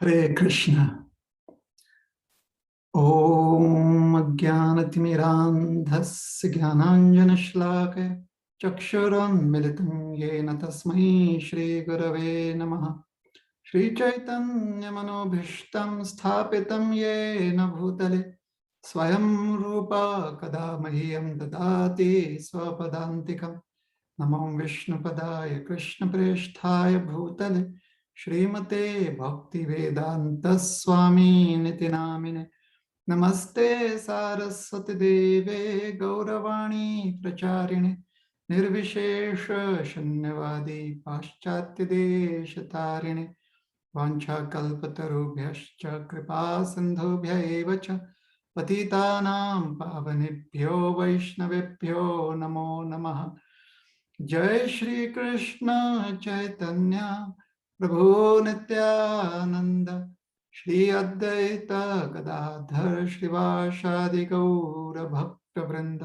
हरे कृष्ण। ओम अज्ञानतिमिरान्धस्य ज्ञानाञ्जनश्लाकया चक्षुरुन्मिलितं येन तस्मै श्रीगुरवे नमः। श्रीचैतन्यमनोभीष्टं स्थापितं येन भूतले स्वयं रूपा कदा मह्यं ददाति स्वपदान्तिकम्। नमो विष्णुपदाय कृष्णप्रेष्ठाय भूतले श्रीमते भक्तिवेदान्तस्वामिनिति नामिने। नमस्ते सारस्वती देवे गौरवाणी प्रचारिणे निर्विशेष शून्यवादी पाश्चात्य देशतारिणे। वाञ्छाकल्पतरुभ्यश्च कृपा सिन्धुभ्य एव च पतितानां पावनेभ्यो वैष्णवेभ्यो नमो नमः। जय श्री कृष्ण चैतन्य प्रभु नित्यानंद श्री अद्वैत गदाधर श्रीवासादि गौर भक्त वृंद।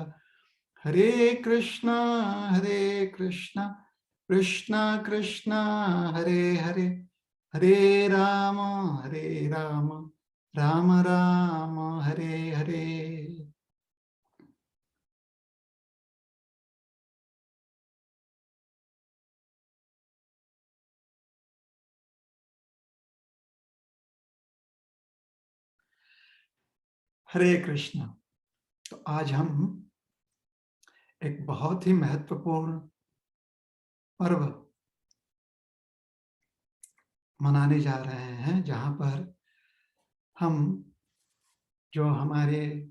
हरे कृष्ण कृष्ण कृष्ण हरे हरे, हरे राम राम राम हरे हरे। हरे कृष्ण। तो आज हम एक बहुत ही महत्वपूर्ण पर्व मनाने जा रहे हैं, जहां पर हम जो हमारे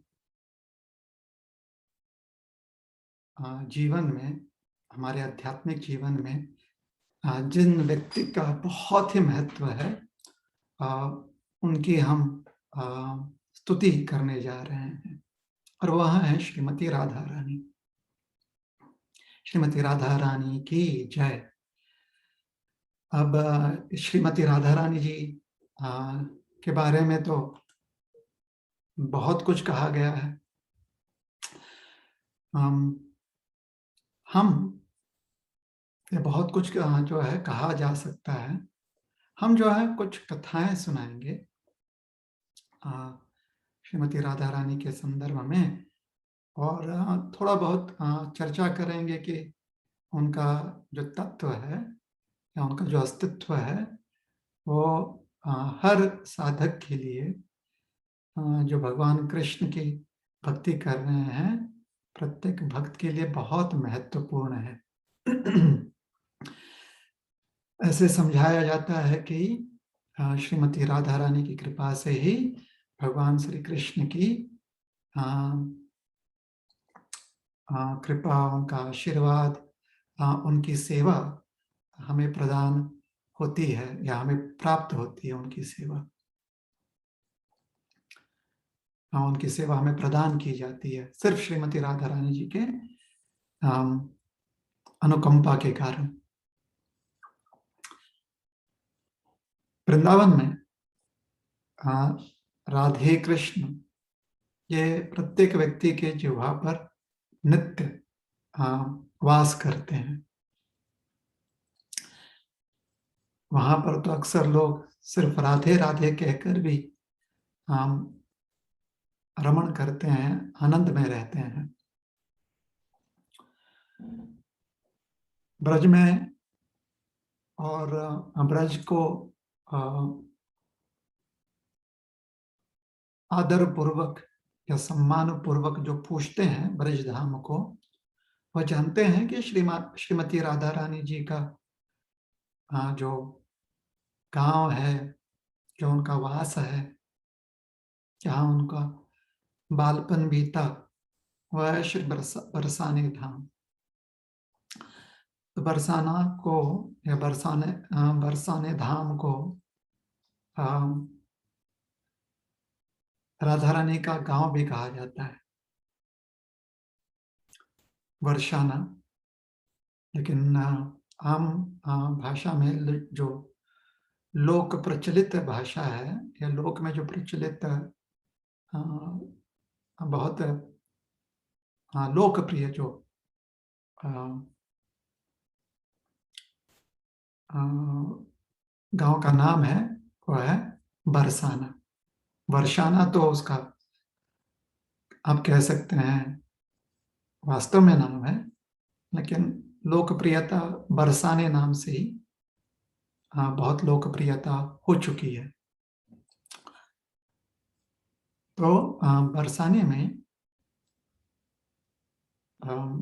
जीवन में, हमारे आध्यात्मिक जीवन में जिन व्यक्ति का बहुत ही महत्व है, उनकी हम स्तुति करने जा रहे हैं, और वह है श्रीमती राधा रानी। श्रीमती राधा रानी की जय। अब श्रीमती राधा रानी जी के बारे में तो बहुत कुछ कहा गया है। हम ये बहुत कुछ जो है कहा जा सकता है। हम जो है कुछ कथाएं सुनाएंगे श्रीमती राधा रानी के संदर्भ में, और थोड़ा बहुत चर्चा करेंगे कि उनका जो तत्व है या उनका जो अस्तित्व है वो हर साधक के लिए, जो भगवान कृष्ण की भक्ति कर रहे हैं, प्रत्येक भक्त के लिए बहुत महत्वपूर्ण है। ऐसे समझाया जाता है कि श्रीमती राधा रानी की कृपा से ही भगवान श्री कृष्ण की कृपा, उनका आशीर्वाद, उनकी सेवा हमें प्रदान होती है या हमें प्राप्त होती है। उनकी सेवा, उनकी सेवा हमें प्रदान की जाती है सिर्फ श्रीमती राधा रानी जी के अनुकंपा के कारण। वृंदावन में राधे कृष्ण ये प्रत्येक व्यक्ति के जिह्वा पर नित्य वास करते हैं। वहां पर तो अक्सर लोग सिर्फ राधे राधे कहकर भी रमण करते हैं, आनंद में रहते हैं। ब्रज में और ब्रज को आदर पूर्वक या सम्मान पूर्वक जो पूछते हैं ब्रज धाम को, वह जानते हैं कि श्रीमती राधा रानी जी का जो गांव है, जो उनका वास है, जहाँ उनका बालपन बीता, वह है श्री बरसाने धाम। तो बरसाना को या बरसाने धाम को राधा रानी का गांव भी कहा जाता है, वर्षाना। लेकिन आम भाषा में जो लोक प्रचलित भाषा है या लोक में जो प्रचलित बहुत लोकप्रिय जो गांव का नाम है, वो है बरसाना। वर्षाना तो उसका आप कह सकते हैं वास्तव में नाम है, लेकिन लोकप्रियता बरसाने नाम से ही बहुत लोकप्रियता हो चुकी है। तो बरसाने में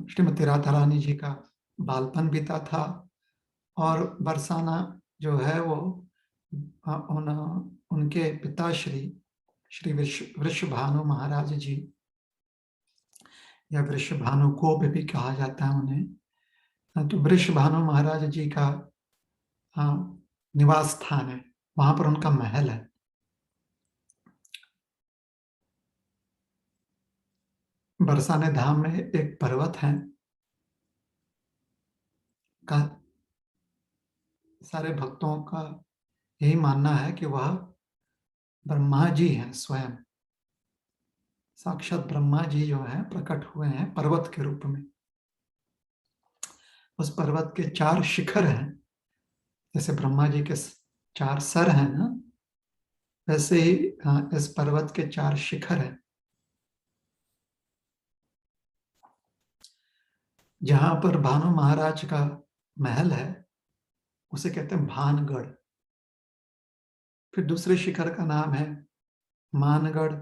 श्रीमती राधा रानी जी का बालपन बीता था। और बरसाना जो है वो उनके पिताश्री श्री वृषभानु महाराज जी, या वृषभानु गोप भी कहा जाता है उन्हें, तो वृषभानु महाराज जी का निवास स्थान है, वहां पर उनका महल है। बरसाने धाम में एक पर्वत है का सारे भक्तों का यही मानना है कि वह ब्रह्मा जी हैं, स्वयं साक्षात ब्रह्मा जी जो है प्रकट हुए हैं पर्वत के रूप में। उस पर्वत के 4 शिखर हैं, जैसे ब्रह्मा जी के 4 सर हैं ना, वैसे ही इस पर्वत के 4 शिखर हैं। जहां पर भानु महाराज का महल है उसे कहते हैं भानगढ़। फिर दूसरे शिखर का नाम है मानगढ़,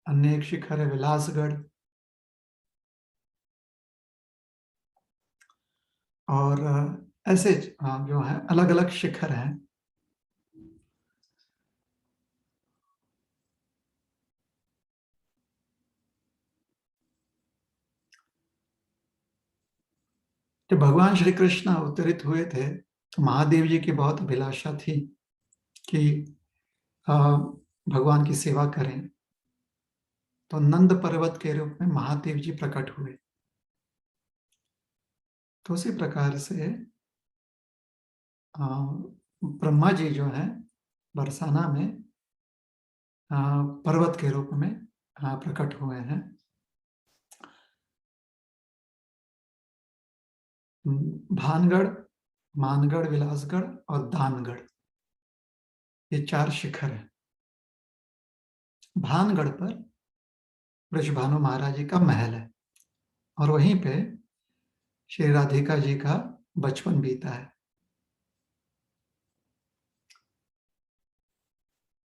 अन्य एक शिखर है विलासगढ़, और ऐसे जो है अलग अलग शिखर हैं। जब भगवान श्री कृष्ण अवतरित हुए थे तो महादेव जी की बहुत अभिलाषा थी कि भगवान की सेवा करें, तो नंद पर्वत के रूप में महादेव जी प्रकट हुए। तो उसी प्रकार से ब्रह्मा जी जो है बरसाना में पर्वत के रूप में प्रकट हुए हैं। भानगढ़, मानगढ़, विलासगढ़ और दानगढ़, ये 4 शिखर हैं। भानगढ़ पर वृषभानु महाराज जी का महल है और वहीं पे श्री राधिका जी का बचपन बीता है।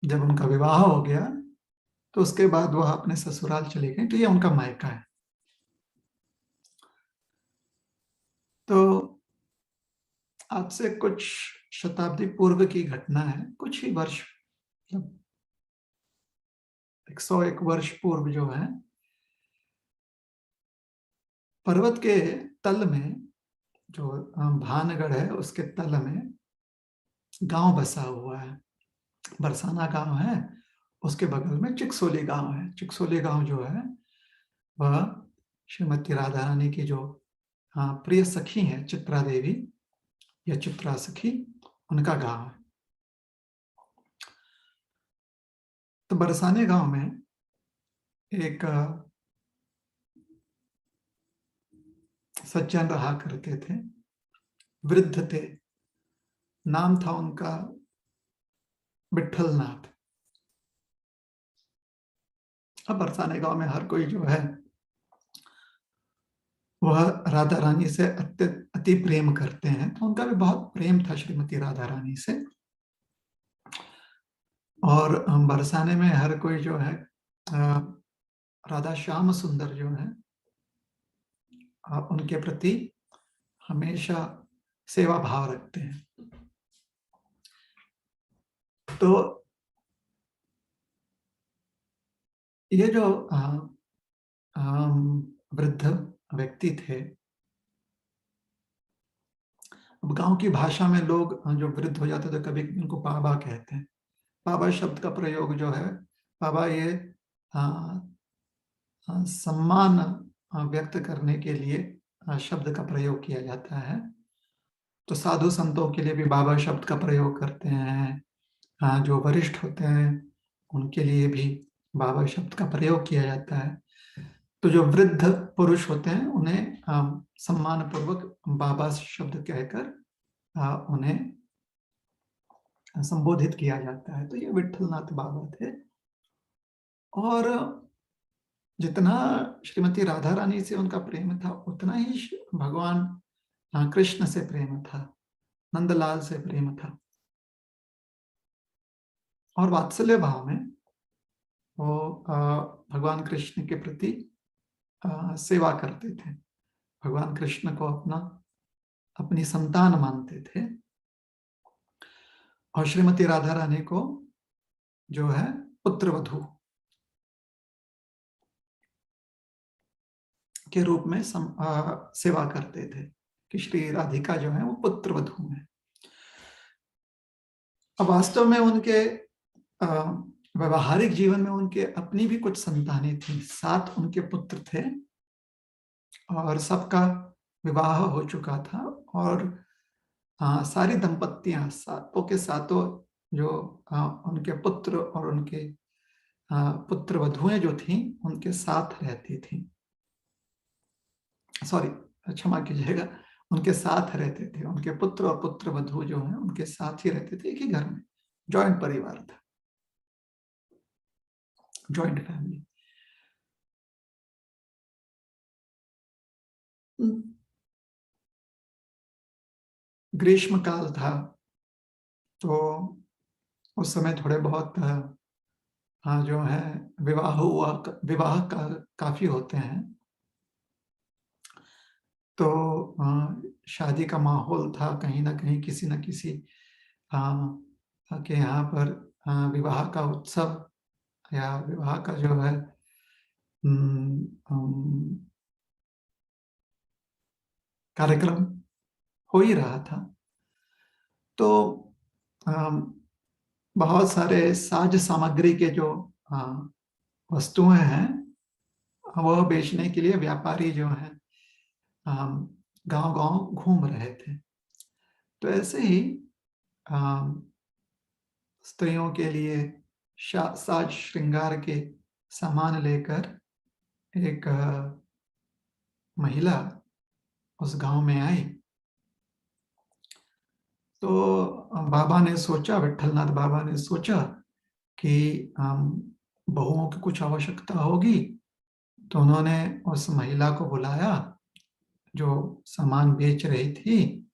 जब उनका विवाह हो गया तो उसके बाद वह अपने ससुराल चले गए, तो ये उनका मायका है। तो आज से कुछ शताब्दी पूर्व की घटना है, कुछ ही वर्ष, मतलब 101 वर्ष पूर्व जो है, पर्वत के तल में, जो भानगढ़ है उसके तल में गांव बसा हुआ है, बरसाना गांव है। उसके बगल में चिकसोली गांव है। चिकसोली गांव जो है वह श्रीमती राधा रानी की जो प्रिय सखी है चित्रा देवी या चित्रा सखी, उनका गांव है। तो बरसाने गांव में एक सज्जन रहा करते थे, वृद्ध थे, नाम था उनका विठलनाथ। अब बरसाने गांव में हर कोई जो है वह राधा रानी से अति प्रेम करते हैं, तो उनका भी बहुत प्रेम था श्रीमती राधा रानी से। और बरसाने में हर कोई जो है राधा श्याम सुंदर जो है उनके प्रति हमेशा सेवा भाव रखते हैं। तो ये जो वृद्ध व्यक्ति थे, अब गांव की भाषा में लोग जो वृद्ध हो जाते तो कभी उनको बाबा कहते हैं। बाबा शब्द का प्रयोग जो है, बाबा ये सम्मान व्यक्त करने के लिए शब्द का प्रयोग किया जाता है। तो साधु संतों के लिए भी बाबा शब्द का प्रयोग करते हैं। जो वरिष्ठ होते हैं उनके लिए भी बाबा शब्द का प्रयोग किया जाता है। तो जो वृद्ध पुरुष होते हैं उन्हें सम्मान पूर्वक बाबा शब्द कहकर उन्हें संबोधित किया जाता है। तो ये विट्ठलनाथ बाबा थे। और जितना श्रीमती राधा रानी से उनका प्रेम था, उतना ही भगवान कृष्ण से प्रेम था, नंदलाल से प्रेम था। और वात्सल्य भाव में वो भगवान कृष्ण के प्रति सेवा करते थे। भगवान कृष्ण को अपनी संतान मानते थे, और श्रीमती राधा रानी को जो है पुत्रवधू के रूप में सेवा करते थे, कि श्री राधिका जो है वो पुत्रवधू है। अब वास्तव में उनके व्यवहारिक जीवन में उनके अपनी भी कुछ संतानें थी, 7 उनके पुत्र थे, और सबका विवाह हो चुका था। और सारी दंपत्तियां, सातों के सातों जो उनके पुत्र और उनके पुत्र वधुएं जो थी, उनके साथ रहती थी। सॉरी, क्षमा कीजिएगा, उनके साथ रहते थे। उनके पुत्र और पुत्र वधु जो है उनके साथ ही रहते थे, एक ही घर में। जॉइंट परिवार था, जॉइंट फैमिली। ग्रीष्म काल था, तो उस समय थोड़े बहुत जो है विवाह काफी होते हैं। तो शादी का माहौल था, कहीं ना कहीं किसी न किसी के यहाँ पर विवाह का उत्सव या विवाह का जो है कार्यक्रम हो ही रहा था। तो बहुत सारे साज सामग्री के जो वस्तुएं हैं, वह बेचने के लिए व्यापारी जो हैं गांव गांव घूम रहे थे। तो ऐसे ही स्त्रियों के लिए साज श्रृंगार के सामान लेकर एक महिला उस गांव में आई। तो बाबा ने सोचा, विट्ठलनाथ बाबा ने सोचा कि बहुओं की कुछ आवश्यकता होगी। तो उन्होंने उस महिला को बुलाया जो सामान बेच रही थी,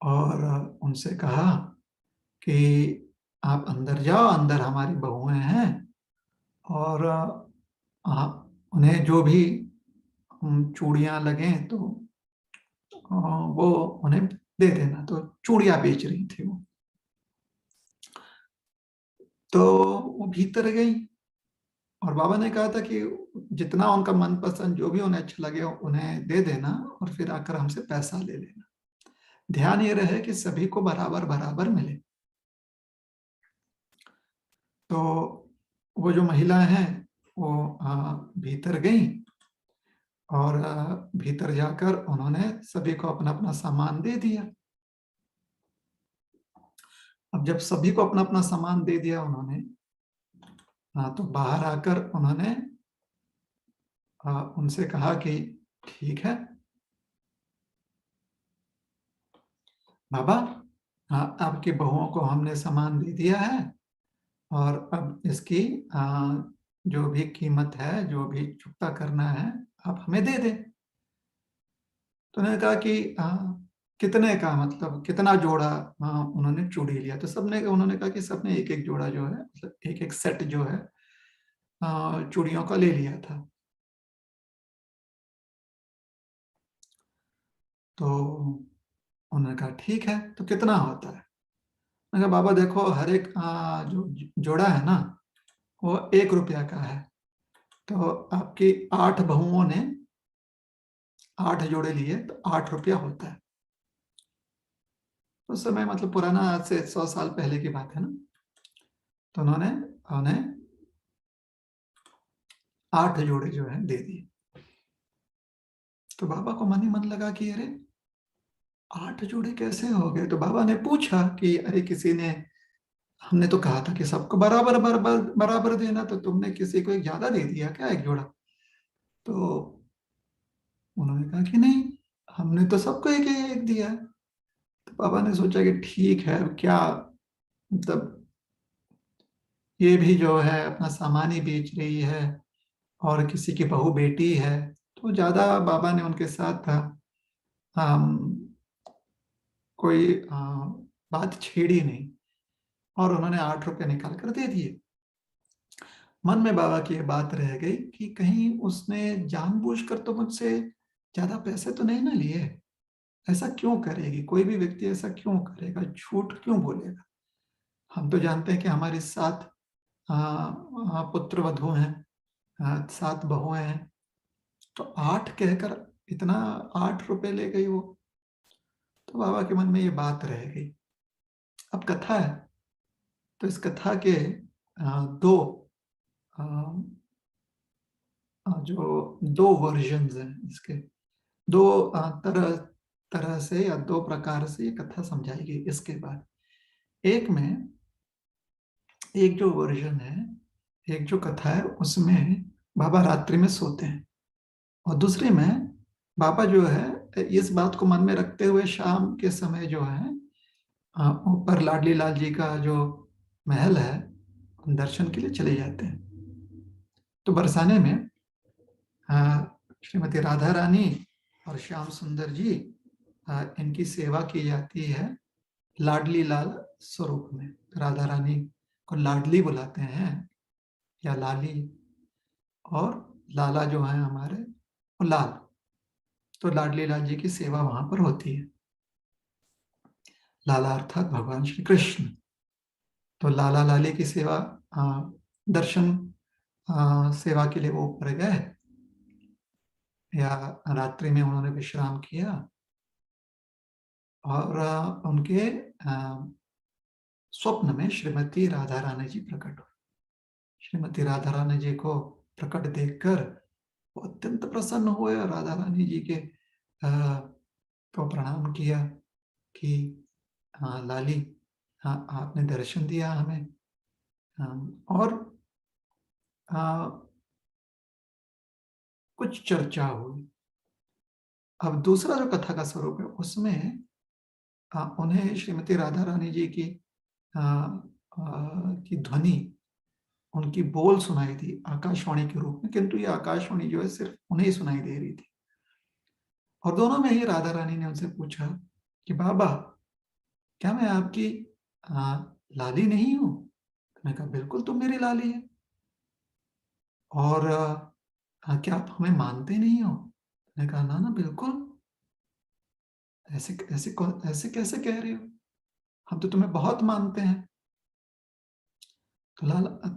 और उनसे कहा कि आप अंदर जाओ, अंदर हमारी बहुएं हैं, और उन्हें जो भी चूड़ियां लगे तो वो उन्हें दे देना। तो चूड़ियां बेच रही थी वो। तो वो भीतर गई, और बाबा ने कहा था कि जितना उनका मनपसंद जो भी उन्हें अच्छा लगे उन्हें दे देना, और फिर आकर हमसे पैसा ले लेना। ध्यान ये रहे कि सभी को बराबर बराबर मिले। तो वो जो महिला है वो भीतर गई, और भीतर जाकर उन्होंने सभी को अपना अपना सामान दे दिया। अब जब सभी को अपना अपना सामान दे दिया उन्होंने, तो बाहर आकर उन्होंने उनसे कहा कि ठीक है बाबा, आपकी बहुओं को हमने सामान दे दिया है, और अब इसकी जो भी कीमत है, जो भी चुकता करना है, आप हमें दे दें। तो उन्होंने कहा कि कितने का, मतलब कितना जोड़ा उन्होंने चूड़ी लिया। तो सबने उन्होंने कहा कि सबने एक एक जोड़ा जो है, मतलब एक एक सेट जो है चूड़ियों का ले लिया था। तो उन्होंने कहा ठीक है, तो कितना होता है। मैंने कहा बाबा देखो, हर एक जो जोड़ा है ना वो 1 रुपया का है। तो आपकी 8 बहुओं ने 8 जोड़े लिए तो 8 रुपया होता है। उस समय मतलब पुराना, आज से 100 साल पहले की बात है ना। तो उन्होंने उन्हें 8 जोड़े जो है दे दिए। तो बाबा को मन ही मन लगा कि अरे 8 जोड़े कैसे हो गए। तो बाबा ने पूछा कि अरे किसी ने, हमने तो कहा था कि सबको बराबर बराबर बराबर देना, तो तुमने किसी को एक ज्यादा दे दिया क्या, एक जोड़ा। तो उन्होंने कहा कि नहीं, हमने तो सबको एक एक दिया है। तो बाबा ने सोचा कि ठीक है, क्या मतलब ये भी जो है अपना सामान ही बेच रही है और किसी की बहू बेटी है, तो ज्यादा बाबा ने उनके साथ कोई बात छेड़ी नहीं, और उन्होंने 8 रुपए निकाल कर दे दिए। मन में बाबा की ये बात रह गई कि कहीं उसने जानबूझकर तो मुझसे ज्यादा पैसे तो नहीं ना लिए। ऐसा क्यों करेगी, कोई भी व्यक्ति ऐसा क्यों करेगा, झूठ क्यों बोलेगा। हम तो जानते हैं कि हमारे 7 पुत्र वधु हैं, 7 बहुएं हैं, तो 8 कहकर इतना 8 रुपए ले गई वो। तो बाबा के मन में ये बात रह गई। अब कथा है, तो इस कथा के दो जो 2 वर्जन्स हैं इसके, दो तरह तरह से या 2 प्रकार से ये कथा समझाई गई। इसके बाद एक में, एक जो वर्जन है, एक जो कथा है उसमें बाबा रात्रि में सोते हैं, और दूसरे में बाबा जो है इस बात को मन में रखते हुए शाम के समय जो है ऊपर लाडली लाल जी का जो महल है दर्शन के लिए चले जाते हैं। तो बरसाने में श्रीमती राधा रानी और श्याम सुंदर जी इनकी सेवा की जाती है लाडली लाल स्वरूप में। राधा रानी को लाडली बुलाते हैं या लाली, और लाला जो है हमारे वो लाल। तो लाडली लाल जी की सेवा वहां पर होती है। लाला अर्थात भगवान श्री कृष्ण। तो लाला लाली की सेवा, दर्शन सेवा के लिए वो ऊपर गए, या रात्रि में उन्होंने विश्राम किया, और उनके स्वप्न में श्रीमती राधा रानी जी प्रकट हुई। श्रीमती राधा रानी जी को प्रकट देखकर वो अत्यंत प्रसन्न हुए और राधा रानी जी के को प्रणाम किया कि लाली, आपने दर्शन दिया हमें। और कुछ चर्चा हुई। अब दूसरा जो कथा का स्वरूप है उसमें उन्हें श्रीमती राधा रानी जी की ध्वनि, उनकी बोल सुनाई दी आकाशवाणी के रूप में, किंतु ये आकाशवाणी जो है सिर्फ उन्हें ही सुनाई दे रही थी। और दोनों में ही राधा रानी ने उनसे पूछा कि बाबा, क्या मैं आपकी लाली नहीं हूं? मैंने कहा बिल्कुल तुम मेरी लाली है। और क्या आप हमें मानते नहीं हो? मैंने कहा ना ना बिल्कुल, ऐसे ऐसे ऐसे कैसे कह रहे हो, हम तो तुम्हें बहुत मानते हैं। तो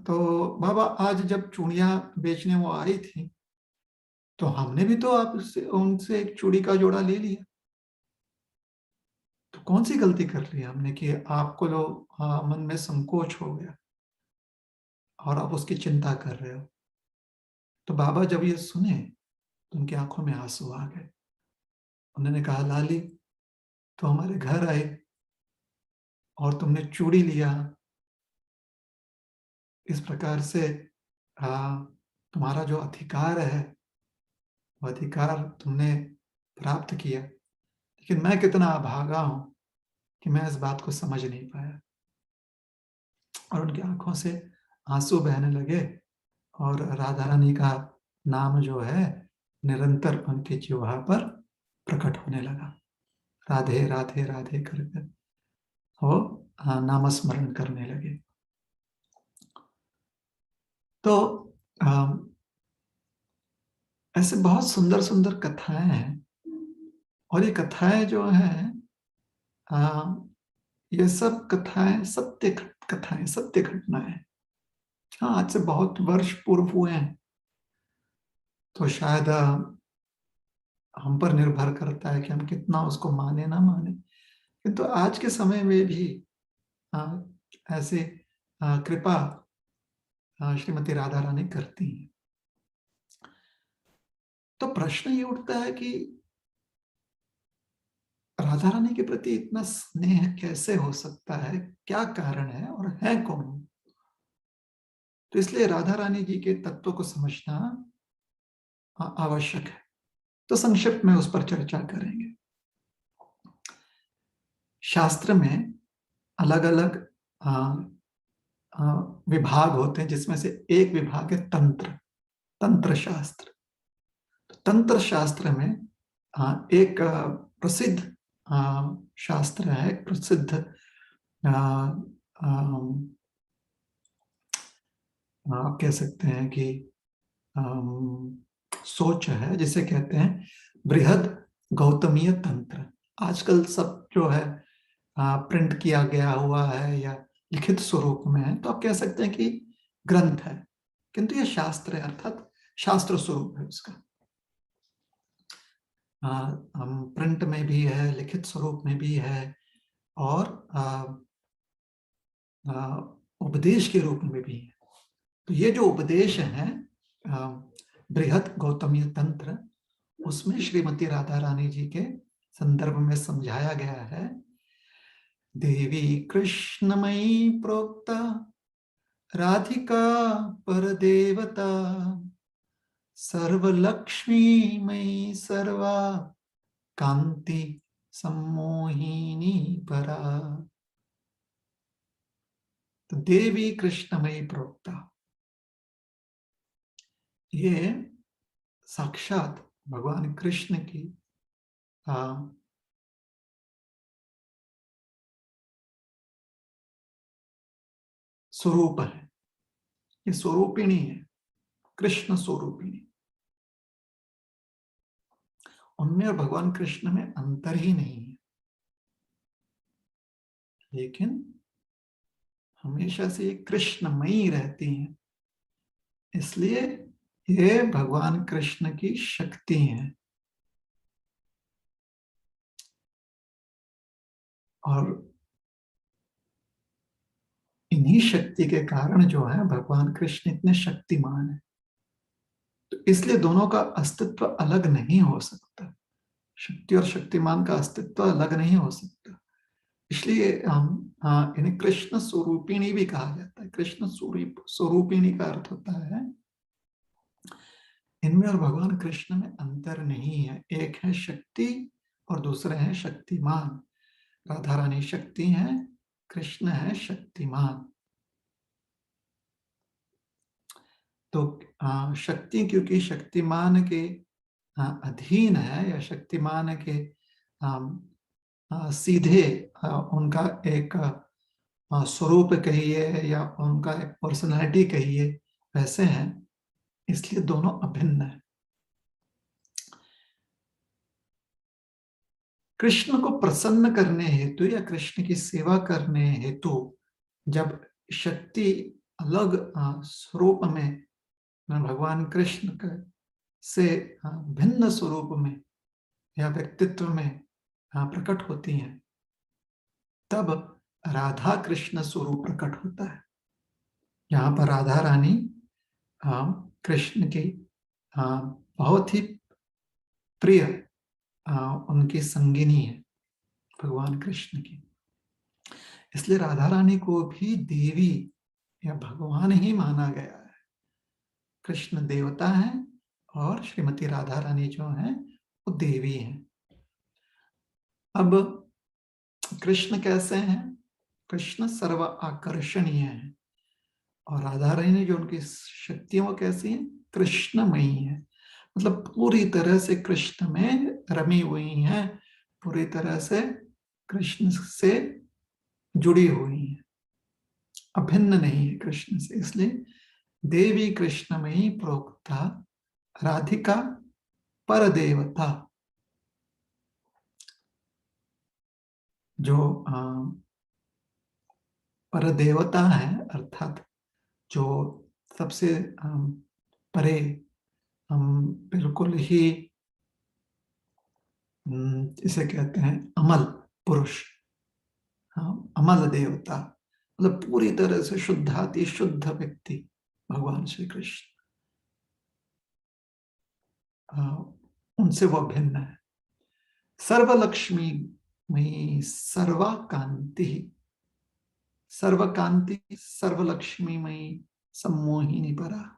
तो बाबा आज जब चूड़ियां बेचने वो आई थी, तो हमने भी तो आप उनसे एक चूड़ी का जोड़ा ले लिया। तो कौन सी गलती कर ली हमने कि आपको लो मन में संकोच हो गया और आप उसकी चिंता कर रहे हो। तो बाबा जब ये सुने तो उनकी आंखों में आंसू आ गए। उन्होंने कहा लाली, तो हमारे घर आए और तुमने चूड़ी लिया, इस प्रकार से तुम्हारा जो अधिकार है वो अधिकार तुमने प्राप्त किया, लेकिन मैं कितना अभागा हूं कि मैं इस बात को समझ नहीं पाया। और उनकी आंखों से आंसू बहने लगे, और राधा रानी का नाम जो है निरंतर उनके जिह्वा पर प्रकट होने लगा। राधे राधे राधे करके वो नामस्मरण करने लगे। तो ऐसे बहुत सुंदर सुंदर कथाएं हैं, और ये कथाएं जो हैं, ये सब कथाएं सत्य कथाएं, सत्य घटनाएं। हाँ, आज से बहुत वर्ष पूर्व हुए हैं, तो शायद हम पर निर्भर करता है कि हम कितना उसको माने ना माने। किंतु आज के समय में भी ऐसे कृपा श्रीमती राधा रानी करती हैं। तो प्रश्न ये उठता है कि राधा रानी के प्रति इतना स्नेह कैसे हो सकता है, क्या कारण है, और है कौन? तो इसलिए राधा रानी जी के तत्व को समझना आवश्यक है। तो संक्षिप्त में उस पर चर्चा करेंगे। शास्त्र में अलग अलग विभाग होते हैं, जिसमें से एक विभाग है तंत्र, तंत्र शास्त्र। तंत्र शास्त्र में एक प्रसिद्ध शास्त्र है, प्रसिद्ध आप कह सकते हैं कि सोच है, जिसे कहते हैं बृहद गौतमीय तंत्र। आजकल सब जो है प्रिंट किया गया हुआ है या लिखित स्वरूप में है, तो आप कह सकते हैं कि ग्रंथ है, किंतु ये शास्त्र है, अर्थात शास्त्र स्वरूप है उसका। प्रिंट में भी है, लिखित स्वरूप में भी है, और उपदेश के रूप में भी है। तो ये जो उपदेश है बृहद गौतमीय तंत्र, उसमें श्रीमती राधा रानी जी के संदर्भ में समझाया गया है, देवी कृष्णमयी प्रोक्ता राधिका परदेवता सर्वलक्ष्मीमयी सर्वा कांति सम्मोहिनी परा। तो देवी कृष्णमयी प्रोक्ता, ये साक्षात भगवान कृष्ण की स्वरूप है, ये स्वरूपिणी है, कृष्ण स्वरूपिणी। उनमें और भगवान कृष्ण में अंतर ही नहीं है, लेकिन हमेशा से ये कृष्णमयी रहती हैं, इसलिए ये भगवान कृष्ण की शक्ति है। और इन्हीं शक्ति के कारण जो है भगवान कृष्ण इतने शक्तिमान है। तो इसलिए दोनों का अस्तित्व अलग नहीं हो सकता, शक्ति और शक्तिमान का अस्तित्व अलग नहीं हो सकता। इसलिए हम इन्हें कृष्ण स्वरूपिणी भी कहा जाता है। कृष्ण स्वरूपिणी का अर्थ होता है इनमें और भगवान कृष्ण में अंतर नहीं है, एक है शक्ति और दूसरे है शक्तिमान। राधा रानी शक्ति है, कृष्ण है शक्तिमान। तो शक्ति क्योंकि शक्तिमान के अधीन है, या शक्तिमान के सीधे उनका एक स्वरूप कहिए या उनका एक पर्सनालिटी कहिए, वैसे हैं, इसलिए दोनों अभिन्न है। कृष्ण को प्रसन्न करने हेतु या कृष्ण की सेवा करने हेतु जब शक्ति अलग स्वरूप में भगवान कृष्ण से भिन्न स्वरूप में या व्यक्तित्व में प्रकट होती हैं, तब राधा कृष्ण स्वरूप प्रकट होता है। यहाँ पर राधा रानी कृष्ण की बहुत ही प्रिय उनकी संगिनी है, भगवान कृष्ण की। इसलिए राधा रानी को भी देवी या भगवान ही माना गया है। कृष्ण देवता है और श्रीमती राधा रानी जो है वो देवी है। अब कृष्ण कैसे हैं? कृष्ण सर्व आकर्षणीय है, और राधा रानी जो उनकी शक्तियां वो कैसी हैं? कृष्णमयी है, मतलब पूरी तरह से कृष्ण में रमी हुई हैं, पूरी तरह से कृष्ण से जुड़ी हुई हैं, अभिन्न नहीं है कृष्ण से। इसलिए देवी कृष्णमयी प्रोक्ता राधिका पर देवता। जो पर देवता है, अर्थात जो सबसे परे, हम बिल्कुल ही इसे कहते हैं अमल पुरुष, हाँ, अमल देवता, मतलब पूरी तरह से शुद्धाति शुद्ध व्यक्ति भगवान श्री कृष्ण, उनसे वह भिन्न है। सर्वलक्ष्मी मयी सर्वा कांति, सर्वकांति सर्वलक्ष्मी मयी सम्मोहिनी परा।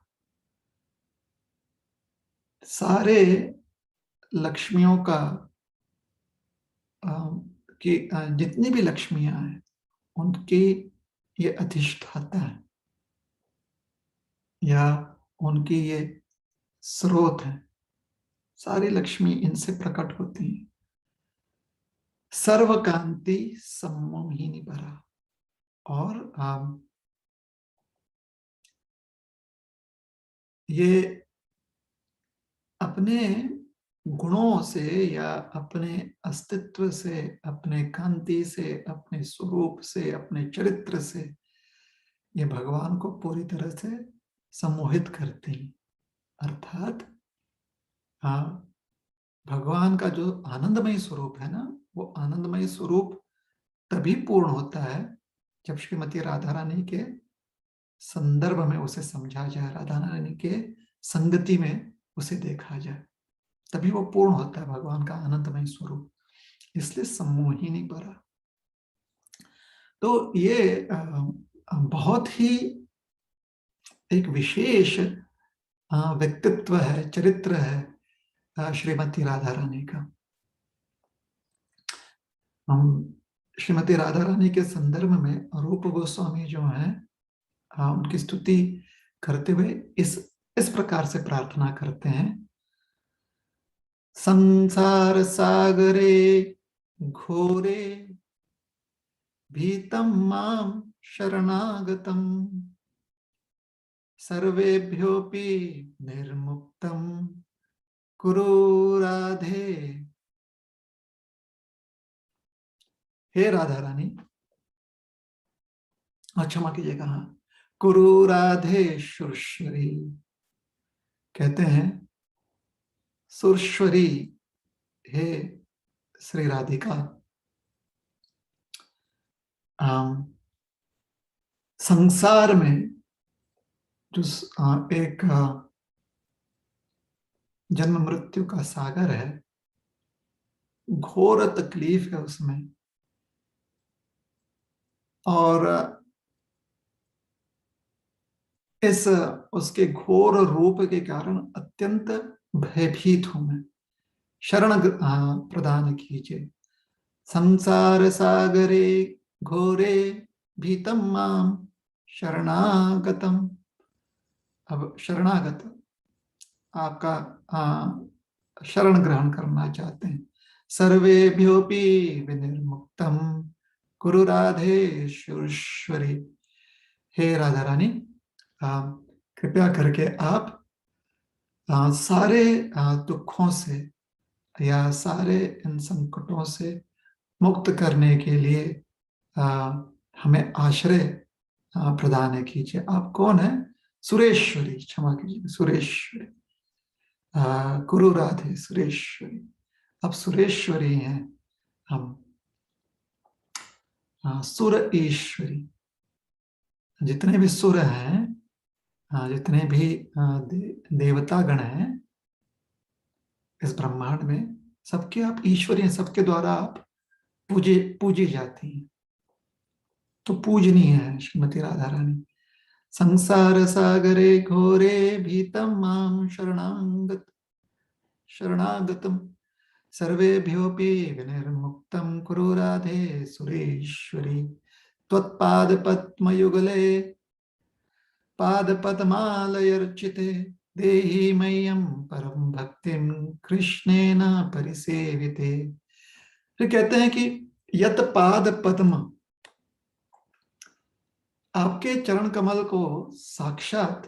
सारे लक्ष्मियों का कि जितनी भी लक्ष्मियां हैं उनकी ये अधिष्ठाता है या उनकी ये स्रोत है। सारी लक्ष्मी इनसे प्रकट होती है। सर्वकांति सम्मोहिनी परा। और ये अपने गुणों से या अपने अस्तित्व से, अपने कांति से, अपने स्वरूप से, अपने चरित्र से ये भगवान को पूरी तरह से सम्मोहित करती हैं। अर्थात भगवान का जो आनंदमय स्वरूप है ना, वो आनंदमय स्वरूप तभी पूर्ण होता है जब श्रीमती राधा रानी के संदर्भ में उसे समझा जाए, राधा रानी के संगति में उसे देखा जाए, तभी वो पूर्ण होता है भगवान का आनंदमय स्वरूप। इसलिए सम्मोहिनी परा। तो ये बहुत ही एक विशेष व्यक्तित्व है, चरित्र है श्रीमती राधा रानी का। हम श्रीमती राधा रानी के संदर्भ में रूप गोस्वामी जो है उनकी स्तुति करते हुए इस प्रकार से प्रार्थना करते हैं। संसार सागरे घोरे भीतम माम शरणागतम सर्वेभ्योपि निर्मुक्तम कुरु राधे। हे राधा रानी, क्षमा कीजिएगा, हाँ, कुरु राधे सुरेश्वरी। कहते हैं सुरेश्वरी, हे श्री राधिका, संसार में जो एक जन्म मृत्यु का सागर है, घोर तकलीफ है उसमें, और इस उसके घोर रूप के कारण अत्यंत भयभीत हूं मैं। शरण प्रदान कीजिए। संसार सागरे घोरे भीतम माम शरणागतम। अब शरणागत आपका शरण ग्रहण करना चाहते हैं। सर्वेभ्योपि विनिर्मुक्तम कुरु राधे सुरेश्वरी। हे राधा रानी, कृपया करके आप सारे दुखों से या सारे इन संकटों से मुक्त करने के लिए हमें आश्रय प्रदान कीजिए। आप कौन है? सुरेश्वरी, क्षमा कीजिए, सुरेश्वरी, कुरु राधे सुरेश्वरी। आप सुरेश्वरी हैं, हम सुर ईश्वरी। जितने भी सुर हैं, जितने भी देवता गण हैं इस ब्रह्मांड में, सबके आप ईश्वरी हैं, सबके द्वारा आप पूजी जाती हैं। तो पूजनीय है श्रीमती राधा रानी। संसार सागरे घोरे भीतम माम शरणागतम सर्वेभ्योपि विनिर्मुक्तम कुरु राधे सुरेश्वरी। त्वत्पाद पद्मयुगले पाद पद्मालयर्चिते देहि मह्यम परम भक्तिम कृष्णेन परिसेविते। फिर कहते हैं कि यत पाद पद्म, आपके चरण कमल को साक्षात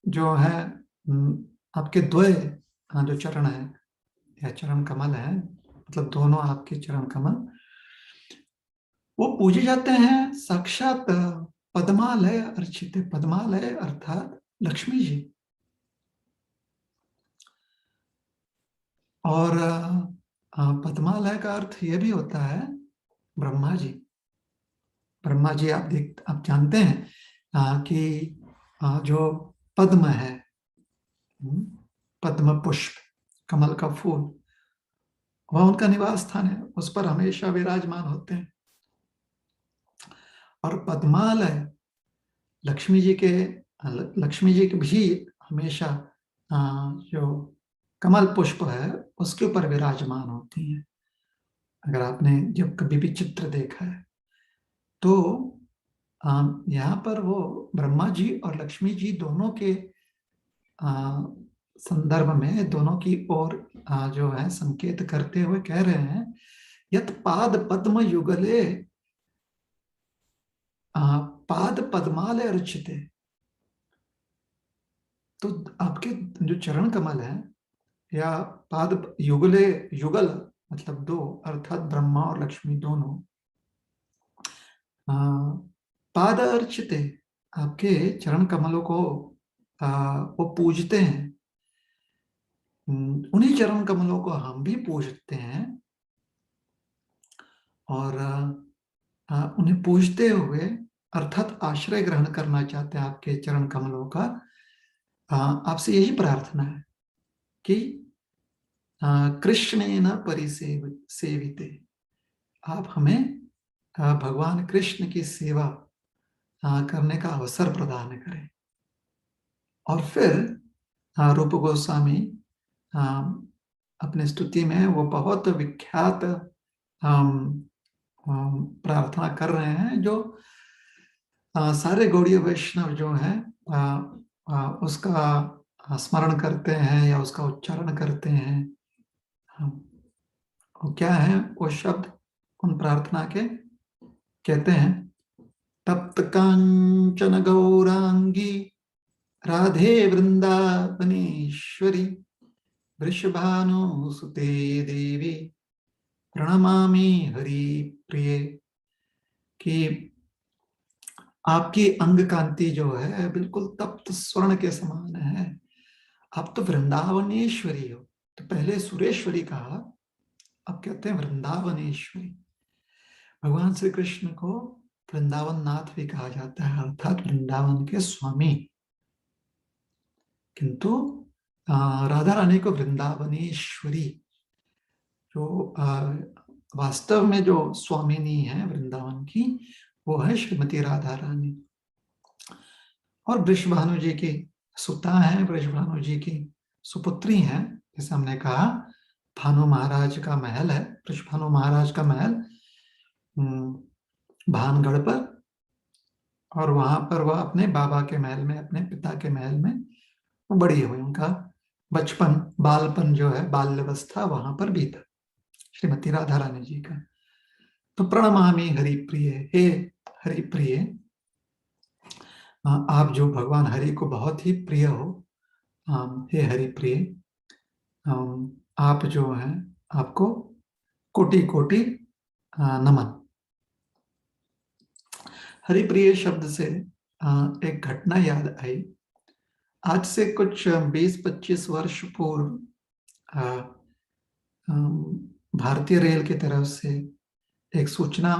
जो है आपके द्वय जो चरण है या चरण कमल है, मतलब दोनों आपके चरण कमल, वो पूजे जाते हैं साक्षात पद्मालय अर्चित। पद्मालय अर्थात लक्ष्मी जी। और पद्मालय का अर्थ यह भी होता है ब्रह्मा जी। ब्रह्मा जी आप जानते हैं कि जो पद्म है, पद्म पुष्प, कमल का फूल, वह उनका निवास स्थान है, उस पर हमेशा विराजमान होते हैं। और पद्मालय लक्ष्मी जी के भी हमेशा जो कमल पुष्प है उसके ऊपर विराजमान होती हैं। अगर आपने जब कभी भी चित्र देखा है तो यहाँ पर वो ब्रह्मा जी और लक्ष्मी जी दोनों के संदर्भ में, दोनों की ओर जो है संकेत करते हुए कह रहे हैं, यत पाद पद्म युगले पाद पद्मालय अर्चिते। तो आपके जो चरण कमल है, या पाद युगले, युगल मतलब दो, अर्थात ब्रह्मा और लक्ष्मी दोनों पाद अर्चिते, आपके चरण कमलों को वो पूजते हैं। उन्हीं चरण कमलों को हम भी पूजते हैं, और उन्हें पूजते हुए अर्थात आश्रय ग्रहण करना चाहते हैं आपके चरण कमलों का। आपसे यही प्रार्थना है कि कृष्णेन परिसेव सेविते, आप हमें भगवान कृष्ण की सेवा करने का अवसर प्रदान करें। और फिर रूप गोस्वामी अपने स्तुति में वो बहुत विख्यात प्रार्थना कर रहे हैं, जो सारे गौड़ीय वैष्णव जो हैं उसका स्मरण करते हैं या उसका उच्चारण करते हैं। वो क्या है वो शब्द उन प्रार्थना के, कहते हैं, तप्त कांचन गौरांगी राधे वृंदावनेश्वरी वृषभानुसुते देवी प्रणमामि हरि प्रिय। कि आपकी अंग कांति जो है बिल्कुल तप्त स्वर्ण के समान है। आप तो वृंदावनेश्वरी हो। तो पहले सुरेश्वरी कहा, अब कहते हैं वृंदावनेश्वरी। भगवान श्री कृष्ण को वृंदावन नाथ भी कहा जाता है, अर्थात वृंदावन के स्वामी। किंतु राधा रानी को वृंदावनेश्वरी, जो वास्तव में जो स्वामिनी है वृंदावन की, वो है श्रीमती राधा रानी। और वृषभानु जी की सुता है, वृषभानु जी की सुपुत्री है। जैसे हमने कहा, भानु महाराज का महल है, वृषभानु महाराज का महल भानगढ़ पर, और वहां पर वह अपने बाबा के महल में, अपने पिता के महल में वो बड़ी हुई। उनका बचपन, बालपन जो है, बाल्यावस्था वहां पर बीता श्रीमती राधा रानी जी का। तो प्रणमामि हरिप्रिय, हे हरिप्रिय, आप जो भगवान हरि को बहुत ही प्रिय हो, हे हरिप्रिय, आप जो हैं, आपको कोटि कोटि नमन। हरिप्रिय शब्द से एक घटना याद आई। आज से कुछ 20-25 वर्ष पूर्व भारतीय रेल की तरफ से एक सूचना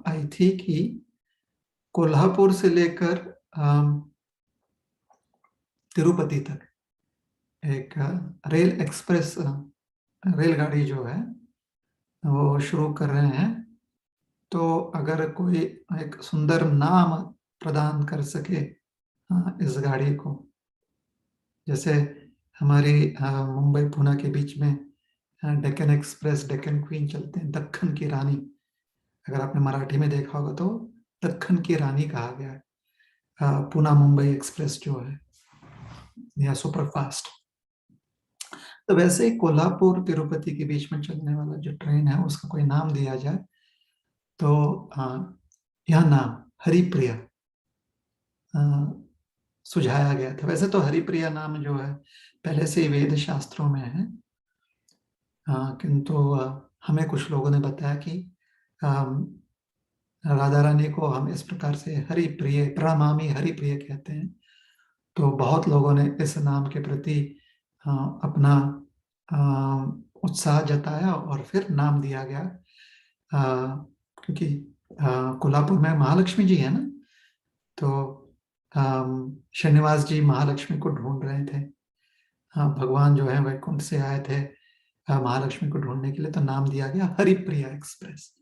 आई थी कि कोल्हापुर से लेकर तिरुपति तक एक रेल एक्सप्रेस रेलगाड़ी जो है वो शुरू कर रहे हैं। तो अगर कोई एक सुंदर नाम प्रदान कर सके इस गाड़ी को, जैसे हमारी मुंबई पुणे के बीच में डेक्कन एक्सप्रेस, डेक्कन क्वीन चलते हैं, दक्खन की रानी, अगर आपने मराठी में देखा होगा तो दक्खन की रानी कहा गया है पुणे मुंबई एक्सप्रेस जो है, या सुपरफास्ट। तो वैसे ही कोल्हापुर तिरुपति के बीच में चलने वाला जो ट्रेन है उसका कोई नाम दिया जाए, तो यह नाम हरिप्रिया सुझाया गया था। वैसे तो हरिप्रिया नाम जो है पहले से ही वेद शास्त्रों में है, किंतु हमें कुछ लोगों ने बताया कि राधा रानी को हम इस प्रकार से हरिप्रिय, प्रणमामि हरिप्रिय कहते हैं। तो बहुत लोगों ने इस नाम के प्रति अपना उत्साह जताया और फिर नाम दिया गया, क्योंकि कोल्हापुर में महालक्ष्मी जी है ना, तो श्रीनिवास जी महालक्ष्मी को ढूंढ रहे थे। भगवान जो है वैकुंठ से आए थे महालक्ष्मी को ढूंढने के लिए, तो नाम दिया गया हरिप्रिया एक्सप्रेस।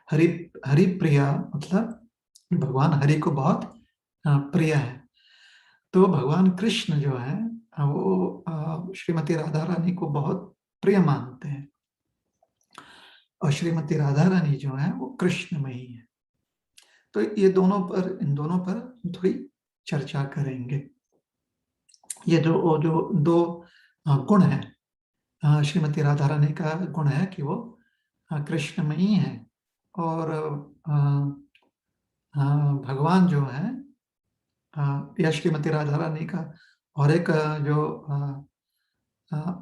हरिप्रिया मतलब भगवान हरि को बहुत प्रिय है। तो भगवान कृष्ण जो है वो श्रीमती राधा रानी को बहुत प्रिय मानते हैं। और श्रीमती राधा रानी जो है वो कृष्णमयी है। तो ये दोनों पर, इन दोनों पर थोड़ी चर्चा करेंगे। ये जो दो गुण है, श्रीमती राधा रानी का गुण है कि वो कृष्णमयी है, और भगवान जो है, या श्रीमती राधा रानी का और एक जो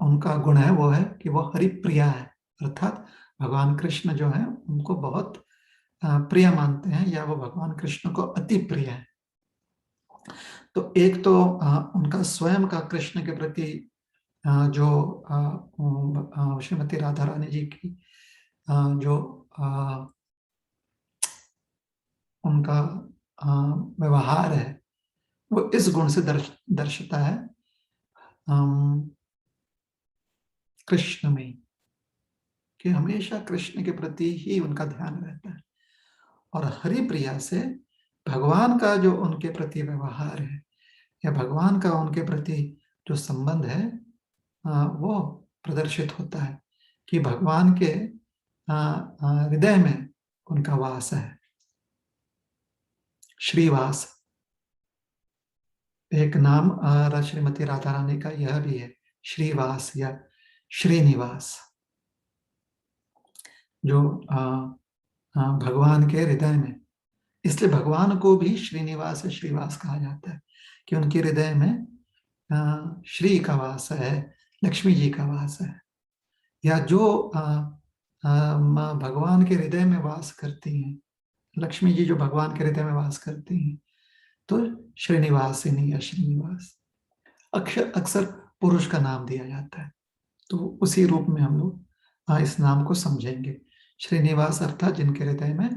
उनका गुण है वो है कि वो हरिप्रिया है, अर्थात भगवान कृष्ण जो है उनको बहुत प्रिय मानते हैं, या वो भगवान कृष्ण को अति प्रिय है। तो एक तो उनका स्वयं का कृष्ण के प्रति जो श्रीमती राधा रानी जी की जो उनका व्यवहार है वो इस गुण से दर्शता है, कृष्ण में, कि हमेशा कृष्ण के प्रति ही उनका ध्यान रहता है। और हरिप्रिया से भगवान का जो उनके प्रति व्यवहार है, या भगवान का उनके प्रति जो संबंध है, वो प्रदर्शित होता है कि भगवान के हृदय में उनका वास है, श्रीवास। एक नाम श्रीमती राधा रानी का यह भी है, श्रीवास या श्रीनिवास, जो भगवान के हृदय में। इसलिए भगवान को भी श्रीनिवास या श्रीवास कहा जाता है कि उनके हृदय में श्री का वास है, लक्ष्मी जी का वास है, या जो भगवान के हृदय में वास करती हैं, लक्ष्मी जी जो भगवान के हृदय में वास करती हैं, तो श्रीनिवासिनी या श्रीनिवास अक्सर अक्सर पुरुष का नाम दिया जाता है। तो उसी रूप में हम लोग इस नाम को समझेंगे। श्रीनिवास अर्थात जिनके हृदय में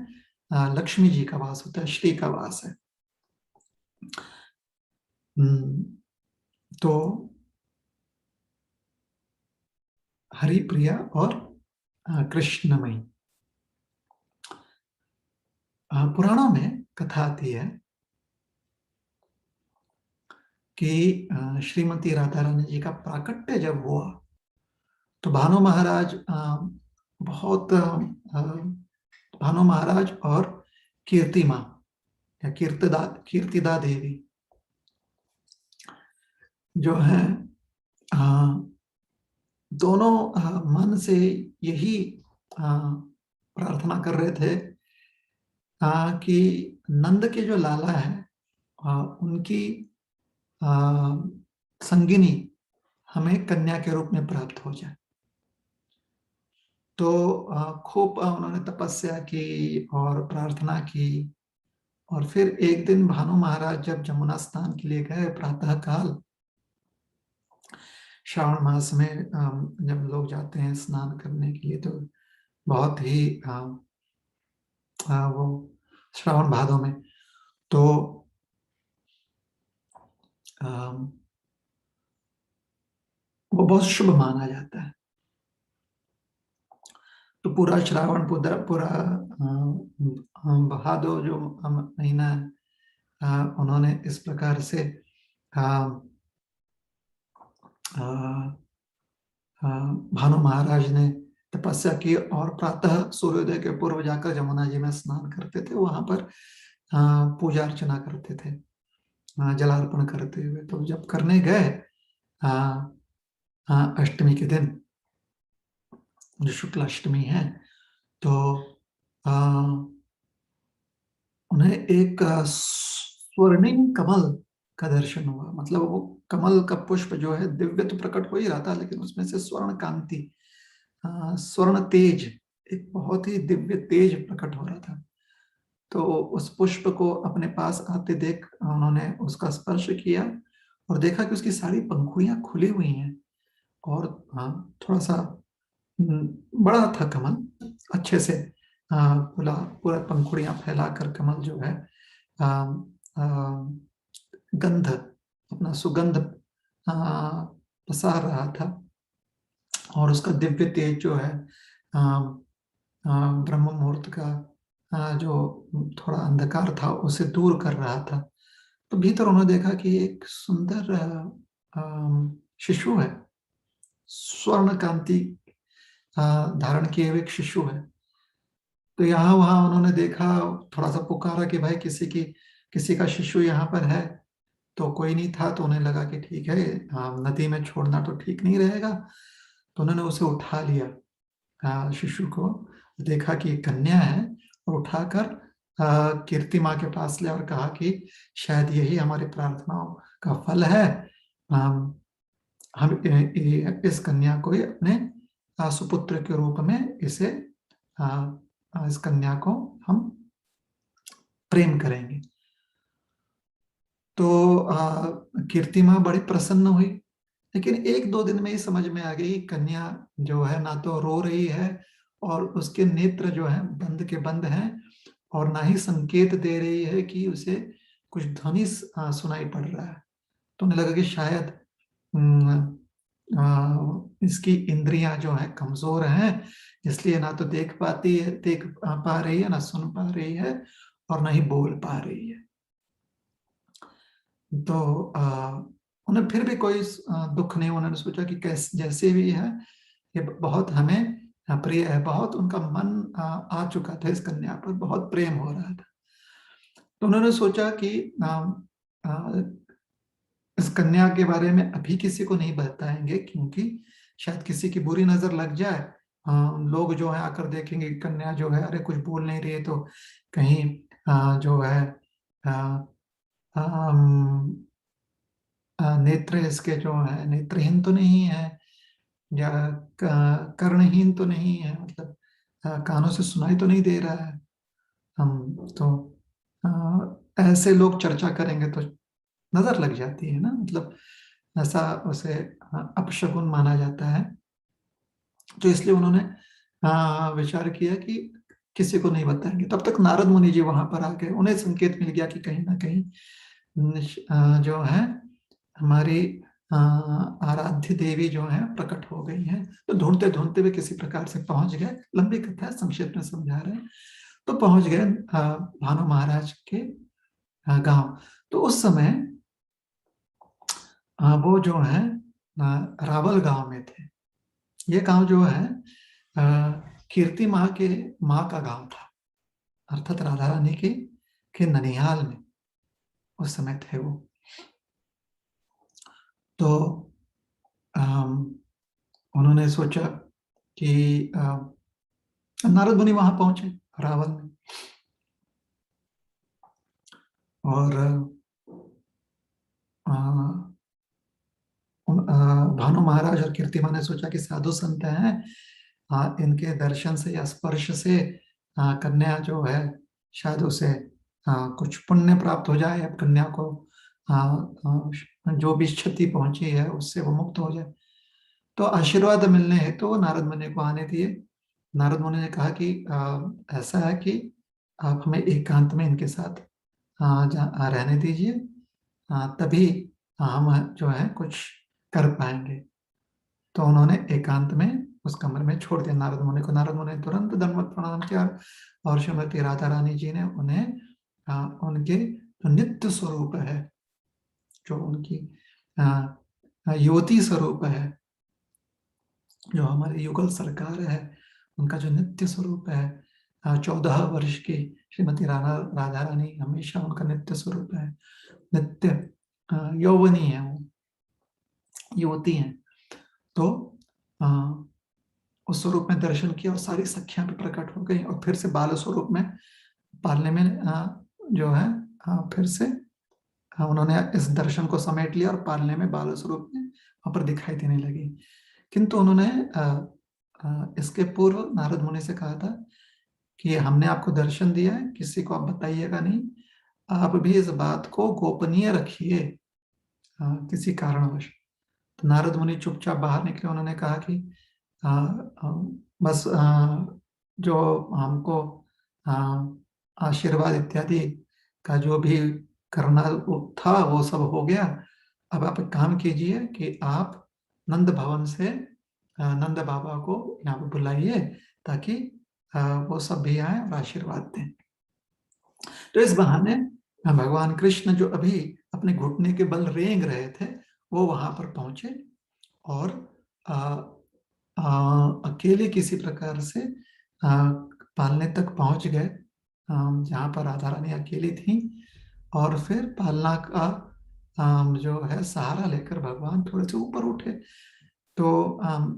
लक्ष्मी जी का वास होता है, श्री का वास है। तो हरिप्रिया और कृष्णमयी। पुराणों में कथा आती है कि श्रीमती राधा रानी जी का प्राकट्य जब हुआ तो भानु महाराज भानु महाराज और कीर्ति माँ या कीर्तिदा देवी जो है, दोनों मन से यही प्रार्थना कर रहे थे कि नंद के जो लाला है उनकी संगिनी हमें कन्या के रूप में प्राप्त हो जाए। तो खूब उन्होंने तपस्या की और प्रार्थना की, और फिर एक दिन भानु महाराज जब जमुना स्नान के लिए गए प्रातः काल, श्रावण मास में जब लोग जाते हैं स्नान करने के लिए, तो बहुत ही वो श्रावण भादों में, तो वो बहुत शुभ माना जाता है। तो पूरा श्रावण पूरा भादो जो महीना है, उन्होंने इस प्रकार से भानु महाराज ने तपस्या की और प्रातः सूर्योदय के पूर्व जाकर जमुना जी में स्नान करते थे, वहां पर पूजा अर्चना करते थे जलार्पण करते हुए। तो जब करने गए अष्टमी के दिन, जो शुक्ल अष्टमी है, तो उन्हें एक स्वर्णिम कमल का दर्शन हुआ। मतलब वो कमल का पुष्प जो है दिव्य तो प्रकट हो ही रहा था, लेकिन उसमें से स्वर्ण कांति, स्वर्ण तेज, एक बहुत ही दिव्य तेज प्रकट हो रहा था। तो उस पुष्प को अपने पास आते देख उन्होंने उसका स्पर्श किया और देखा कि उसकी सारी पंखुड़ियां खुली हुई हैं, और थोड़ा सा बड़ा था कमल, अच्छे से पूरा पूरा पंखुड़ियां फैलाकर कमल जो है गंध, अपना सुगंध पसार रहा था, और उसका दिव्य तेज जो है ब्रह्म मुहूर्त का जो थोड़ा अंधकार था उसे दूर कर रहा था। तो भीतर उन्होंने देखा कि एक सुंदर शिशु है, स्वर्ण कांति धारण किए हुए एक शिशु है, तो यहाँ वहाँ उन्होंने देखा, थोड़ा सा पुकारा कि भाई किसी का शिशु यहाँ पर है। तो कोई नहीं था, तो उन्हें लगा कि ठीक है, नदी में छोड़ना तो ठीक नहीं रहेगा। तो उन्होंने उसे उठा लिया, शिशु को। देखा कि कन्या है, और उठाकर कीर्ति माँ के पास ले और कहा कि शायद यही हमारी प्रार्थनाओं का फल है। हम इस कन्या को ही अपने सुपुत्र के रूप में इस कन्या को हम प्रेम करेंगे। तो कीर्ति माँ बड़ी प्रसन्न हुई, लेकिन एक दो दिन में ही समझ में आ गई, कन्या जो है ना तो रो रही है, और उसके नेत्र जो है बंद के बंद हैं, और ना ही संकेत दे रही है कि उसे कुछ ध्वनि सुनाई पड़ रहा है। तो उन्हें लगा कि शायद इसकी इंद्रियां जो है कमजोर हैं, इसलिए ना तो देख पा रही है, ना सुन पा रही है, और ना ही बोल पा रही है। तो उन्हें फिर भी कोई दुख नहीं। उन्होंने सोचा कि कैसे जैसे भी है, ये बहुत हमें प्रिय है। बहुत उनका मन आ चुका था इस कन्या पर, बहुत प्रेम हो रहा था। तो उन्होंने सोचा कि इस कन्या के बारे में अभी किसी को नहीं बताएंगे, क्योंकि शायद किसी की बुरी नजर लग जाए। लोग जो है आकर देखेंगे कि कन्या जो है, अरे कुछ बोल नहीं रही है, तो कहीं जो है नेत्र इसके जो है नेत्रहीन तो नहीं है, या कर्णहीन तो नहीं है, मतलब कानों से सुनाई तो नहीं दे रहा है। हम तो ऐसे लोग चर्चा करेंगे तो नजर लग जाती है ना, मतलब ऐसा उसे अपशकुन माना जाता है। तो इसलिए उन्होंने विचार किया कि किसी को नहीं बताएंगे। तब तक नारद मुनि जी वहां पर आ गए। उन्हें संकेत मिल गया कि कहीं ना कहीं जो है हमारी आराध्य देवी जो है प्रकट हो गई हैं। तो ढूंढते ढूंढते हुए किसी प्रकार से पहुंच गए। लंबी कथा है, संक्षेप में समझा रहे हैं। तो पहुंच गए भानु महाराज के गांव। तो उस समय वो जो है रावल गांव में थे। ये गांव जो है कीर्ति माँ का गांव था, अर्थात राधा रानी के ननिहाल में उस समय थे वो। तो उन्होंने सोचा कि नारद मुनि वहां पहुंचे रावल में, और भानु महाराज और कीर्तिमा ने सोचा कि साधु संत हैं, इनके दर्शन से या स्पर्श से कन्या जो है शायद उसे कुछ पुण्य प्राप्त हो जाए, अब कन्या को जो भी क्षति पहुंची है उससे वो मुक्त हो जाए। तो आशीर्वाद मिलने हेतु तो नारद मुनि को आने दिए। नारद मुनि ने कहा कि ऐसा है कि आप हमें एकांत में इनके साथ रहने दीजिए, तभी हम जो है कुछ कर पाएंगे। तो उन्होंने एकांत में उस कमरे में छोड़ दिया नारद मुनि को। नारद मुनि ने तुरंत दंडवत प्रणाम किया, और श्रीमती राधा रानी जी ने उन्हें उनके जो नित्य स्वरूप है, जो उनकी युवती स्वरूप है, जो हमारे युगल सरकार है, उनका जो नित्य स्वरूप है, 14 वर्ष की श्रीमती राधा रानी हमेशा उनका नित्य स्वरूप है, नित्य यौवनी है, वो युवती हैं। तो उस स्वरूप में दर्शन किया, और सारी सखियां भी प्रकट हो गई, और फिर से बाल स्वरूप में पालने में जो है फिर से उन्होंने इस दर्शन को समेट लिया, और पालने में बाल स्वरूप में वहां पर दिखाई देने लगी। किंतु उन्होंने इसके पूर्व नारद मुनि से कहा था कि हमने आपको दर्शन दिया है, किसी को आप बताइएगा नहीं, आप भी इस बात को गोपनीय रखिए किसी कारणवश। तो नारद मुनि चुपचाप बाहर निकले। उन्होंने कहा कि बस जो हमको आशीर्वाद इत्यादि का जो भी करना था वो सब हो गया। अब आप एक काम कीजिए कि आप नंद भवन से नंद बाबा को यहाँ पे बुलाइए, ताकि वो सब भी आए और आशीर्वाद दें। तो इस बहाने भगवान कृष्ण जो अभी अपने घुटने के बल रेंग रहे थे, वो वहां पर पहुंचे, और अकेले किसी प्रकार से पालने तक पहुंच गए, जहाँ पर राधा रानी अकेली थी। और फिर पालना का जो है सहारा लेकर भगवान थोड़े से ऊपर उठे। तो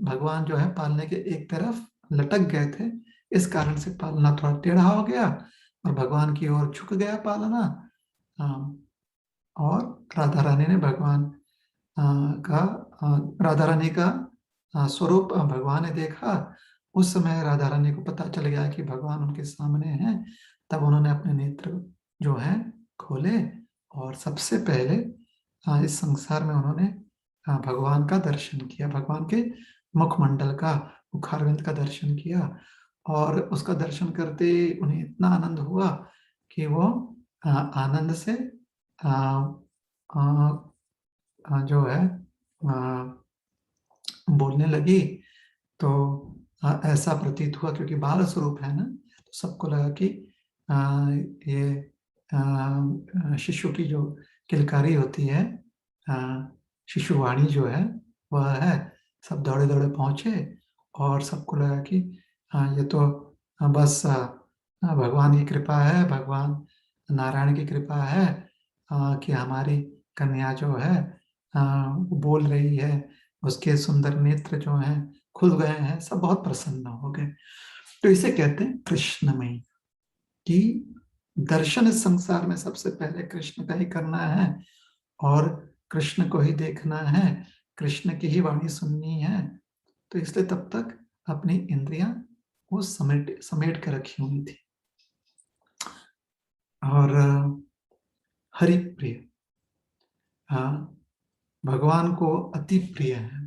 भगवान जो है पालने के एक तरफ लटक गए थे, इस कारण से पालना थोड़ा टेढ़ा हो गया और भगवान की ओर झुक गया पालना। और राधा रानी ने भगवान का राधा रानी का स्वरूप भगवान ने देखा। उस समय राधा रानी को पता चल गया कि भगवान उनके सामने हैं। तब उन्होंने अपने नेत्र जो हैं खोले और सबसे पहले इस संसार में उन्होंने भगवान का दर्शन किया, भगवान के मुखमंडल का, मुखारविंद का दर्शन किया। और उसका दर्शन करते उन्हें इतना आनंद हुआ कि वो आनंद से जो है बोलने लगी। तो ऐसा प्रतीत हुआ, क्योंकि बाल स्वरूप है ना, तो सबको लगा कि ये शिशु की जो किलकारी होती है, शिशुवाणी जो है वह है। सब दौड़े दौड़े पहुंचे और सबको लगा कि ये तो बस भगवान की कृपा है, भगवान नारायण की कृपा है कि हमारी कन्या जो है वो बोल रही है, उसके सुंदर नेत्र जो हैं खुल गए हैं, सब बहुत प्रसन्न हो गए। तो इसे कहते हैं कृष्णमयी, कि दर्शन इस संसार में सबसे पहले कृष्ण का ही करना है और कृष्ण को ही देखना है, कृष्ण की ही वाणी सुननी है। तो इसलिए तब तक अपनी इंद्रियां वो समेट समेट के रखी हुई थी। और हरि प्रिय, भगवान को अति प्रिय है।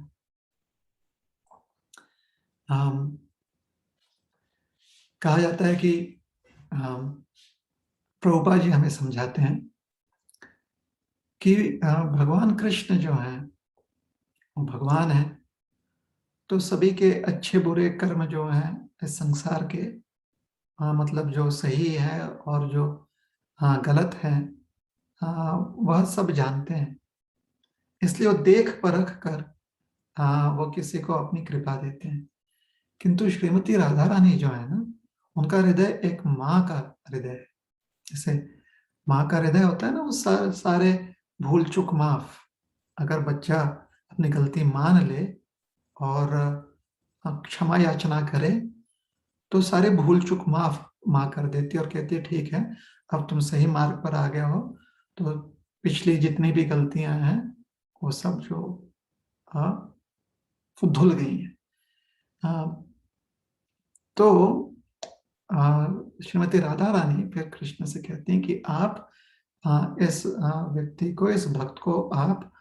कहा जाता है कि प्रभुपाद जी हमें समझाते हैं कि भगवान कृष्ण जो है वो भगवान है, तो सभी के अच्छे बुरे कर्म जो हैं इस संसार के, मतलब जो सही है और जो गलत है, वह सब जानते हैं। इसलिए वो देख परख कर वो किसी को अपनी कृपा देते हैं। किंतु श्रीमती राधा रानी जो है ना, उनका हृदय एक माँ का हृदय है। जैसे माँ का हृदय होता है ना, वो सारे भूल चूक माफ। अगर बच्चा अपनी गलती मान ले और क्षमा याचना करे, तो सारे भूल चूक माफ माँ कर देती है और कहती है ठीक है, अब तुम सही मार्ग पर आ गए हो, तो पिछली जितनी भी गलतियां हैं वो सब जो वो धुल गई हैं। तो श्रीमती राधा रानी फिर कृष्ण से कहती हैं कि आप इस व्यक्ति को, इस भक्त को आप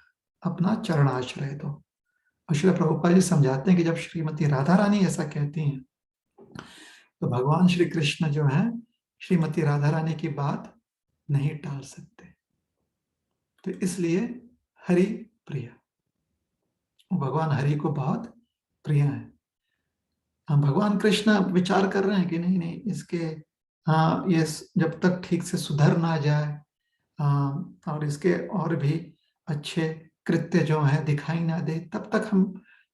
अपना चरणाश्रय दो। और श्री प्रभुपाद जी समझाते हैं कि जब श्रीमती राधा रानी ऐसा कहती हैं, तो भगवान श्री कृष्ण जो है श्रीमती राधा रानी की बात नहीं टाल सकते। तो इसलिए हरि प्रिय, भगवान हरि को बहुत प्रिय है। हम भगवान कृष्ण विचार कर रहे हैं कि नहीं नहीं, इसके ये जब तक ठीक से सुधर ना जाए और इसके और भी अच्छे कृत्य जो है दिखाई ना दे, तब तक हम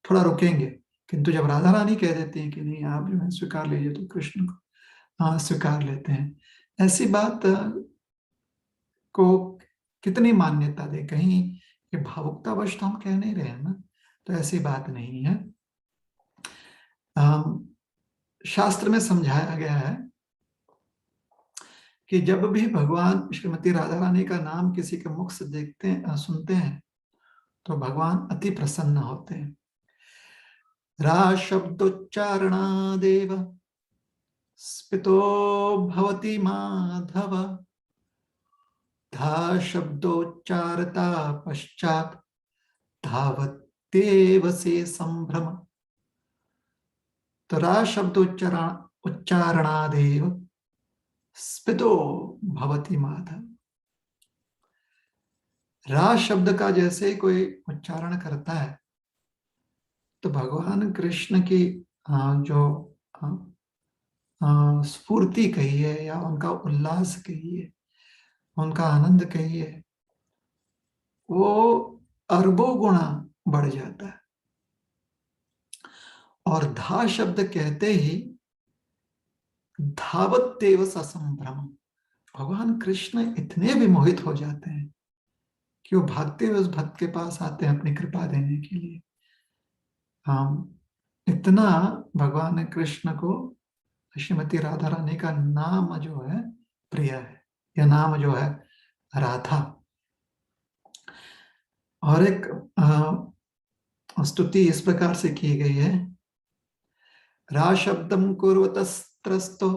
थोड़ा रुकेंगे। किंतु जब राधा रानी कह देती हैं कि नहीं आप जो है स्वीकार लीजिए, तो कृष्ण को स्वीकार लेते हैं। ऐसी बात को कितनी मान्यता दे, कहीं ये भावुकतावश तो हम कह नहीं रहे हैं ना, तो ऐसी बात नहीं है। शास्त्र में समझाया गया है कि जब भी भगवान श्रीमती राधा रानी का नाम किसी के मुख से देखते हैं, सुनते हैं, तो भगवान अति प्रसन्न होते हैं। रा शब्दोच्चारणादेव स्फीतो भवति माधव, धा शब्दोच्चारता पश्चात धावत्येव से संभ्रम। तो रा उच्चारणादेव स्फीतो भवति माधव। रा शब्द का जैसे ही कोई उच्चारण करता है, तो भगवान कृष्ण की जो स्फूर्ति कहिए या उनका उल्लास कहिए, उनका आनंद कहिए, वो अरबों गुना बढ़ जाता है। और धा शब्द कहते ही धावत्येव ससंभ्रम। भगवान कृष्ण इतने विमोहित हो जाते हैं कि वो भागते हुए उस भक्त के पास आते हैं अपनी कृपा देने के लिए। हम इतना भगवान कृष्ण को श्रीमती राधा रानी का नाम जो है प्रिय है, यह नाम जो है राधा। और एक स्तुति इस प्रकार से की गई है, रा शब्दम कुर्वतस्त्रस्तो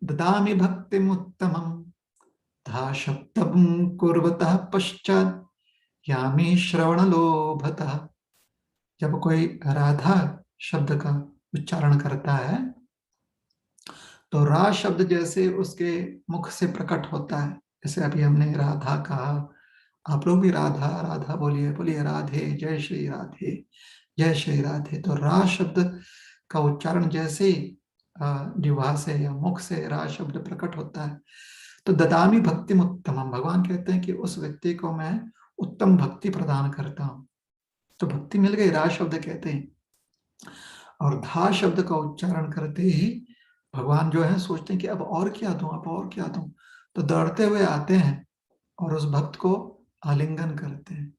ददामि भक्तिमुत्तमं, धा शब्दम कुर्वतः पश्चात् यामी श्रवणलोभतः। जब कोई राधा शब्द का उच्चारण करता है तो रा शब्द जैसे उसके मुख से प्रकट होता है, जैसे अभी हमने राधा कहा, आप लोग भी राधा राधा बोलिए, बोलिए राधे, जय श्री राधे, जय श्री राधे। तो रा शब्द का उच्चारण जैसे ही जिह्वा से या मुख से रा शब्द प्रकट होता है तो ददामी भक्ति उत्तमम, भगवान कहते हैं कि उस व्यक्ति को मैं उत्तम भक्ति प्रदान करता हूं। तो भक्ति मिल गई, रा शब्द कहते हैं। और धा शब्द का उच्चारण करते ही भगवान जो है सोचते हैं कि अब और क्या दूं, अब और क्या दूं। तो दौड़ते हुए आते हैं और उस भक्त को आलिंगन करते हैं,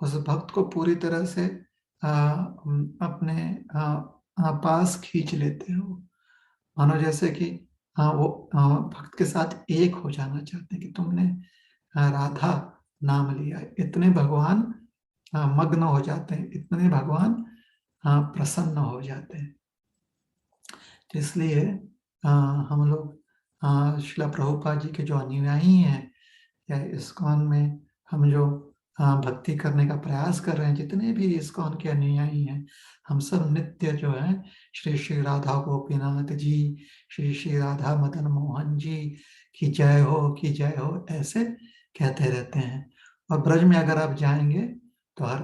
उस भक्त को पूरी तरह से अपने पास खींच लेते हैं। मानो जैसे कि वो भक्त के साथ एक हो जाना चाहते हैं कि तुमने राधा नाम लिया। इतने भगवान मग्न हो जाते हैं, इतने भगवान प्रसन्न हो जाते हैं। इसलिए हम लोग श्रील प्रभुपाद जी के जो अनुयायी हैं या इस्कॉन में हम जो भक्ति करने का प्रयास कर रहे हैं, जितने भी इस्कॉन के अनुयायी हैं, हम सब नित्य जो है श्री श्री राधा गोपीनाथ जी, श्री श्री राधा मदन मोहन जी की जय हो, की जय हो, ऐसे कहते रहते हैं। और ब्रज में अगर आप जाएंगे तो हर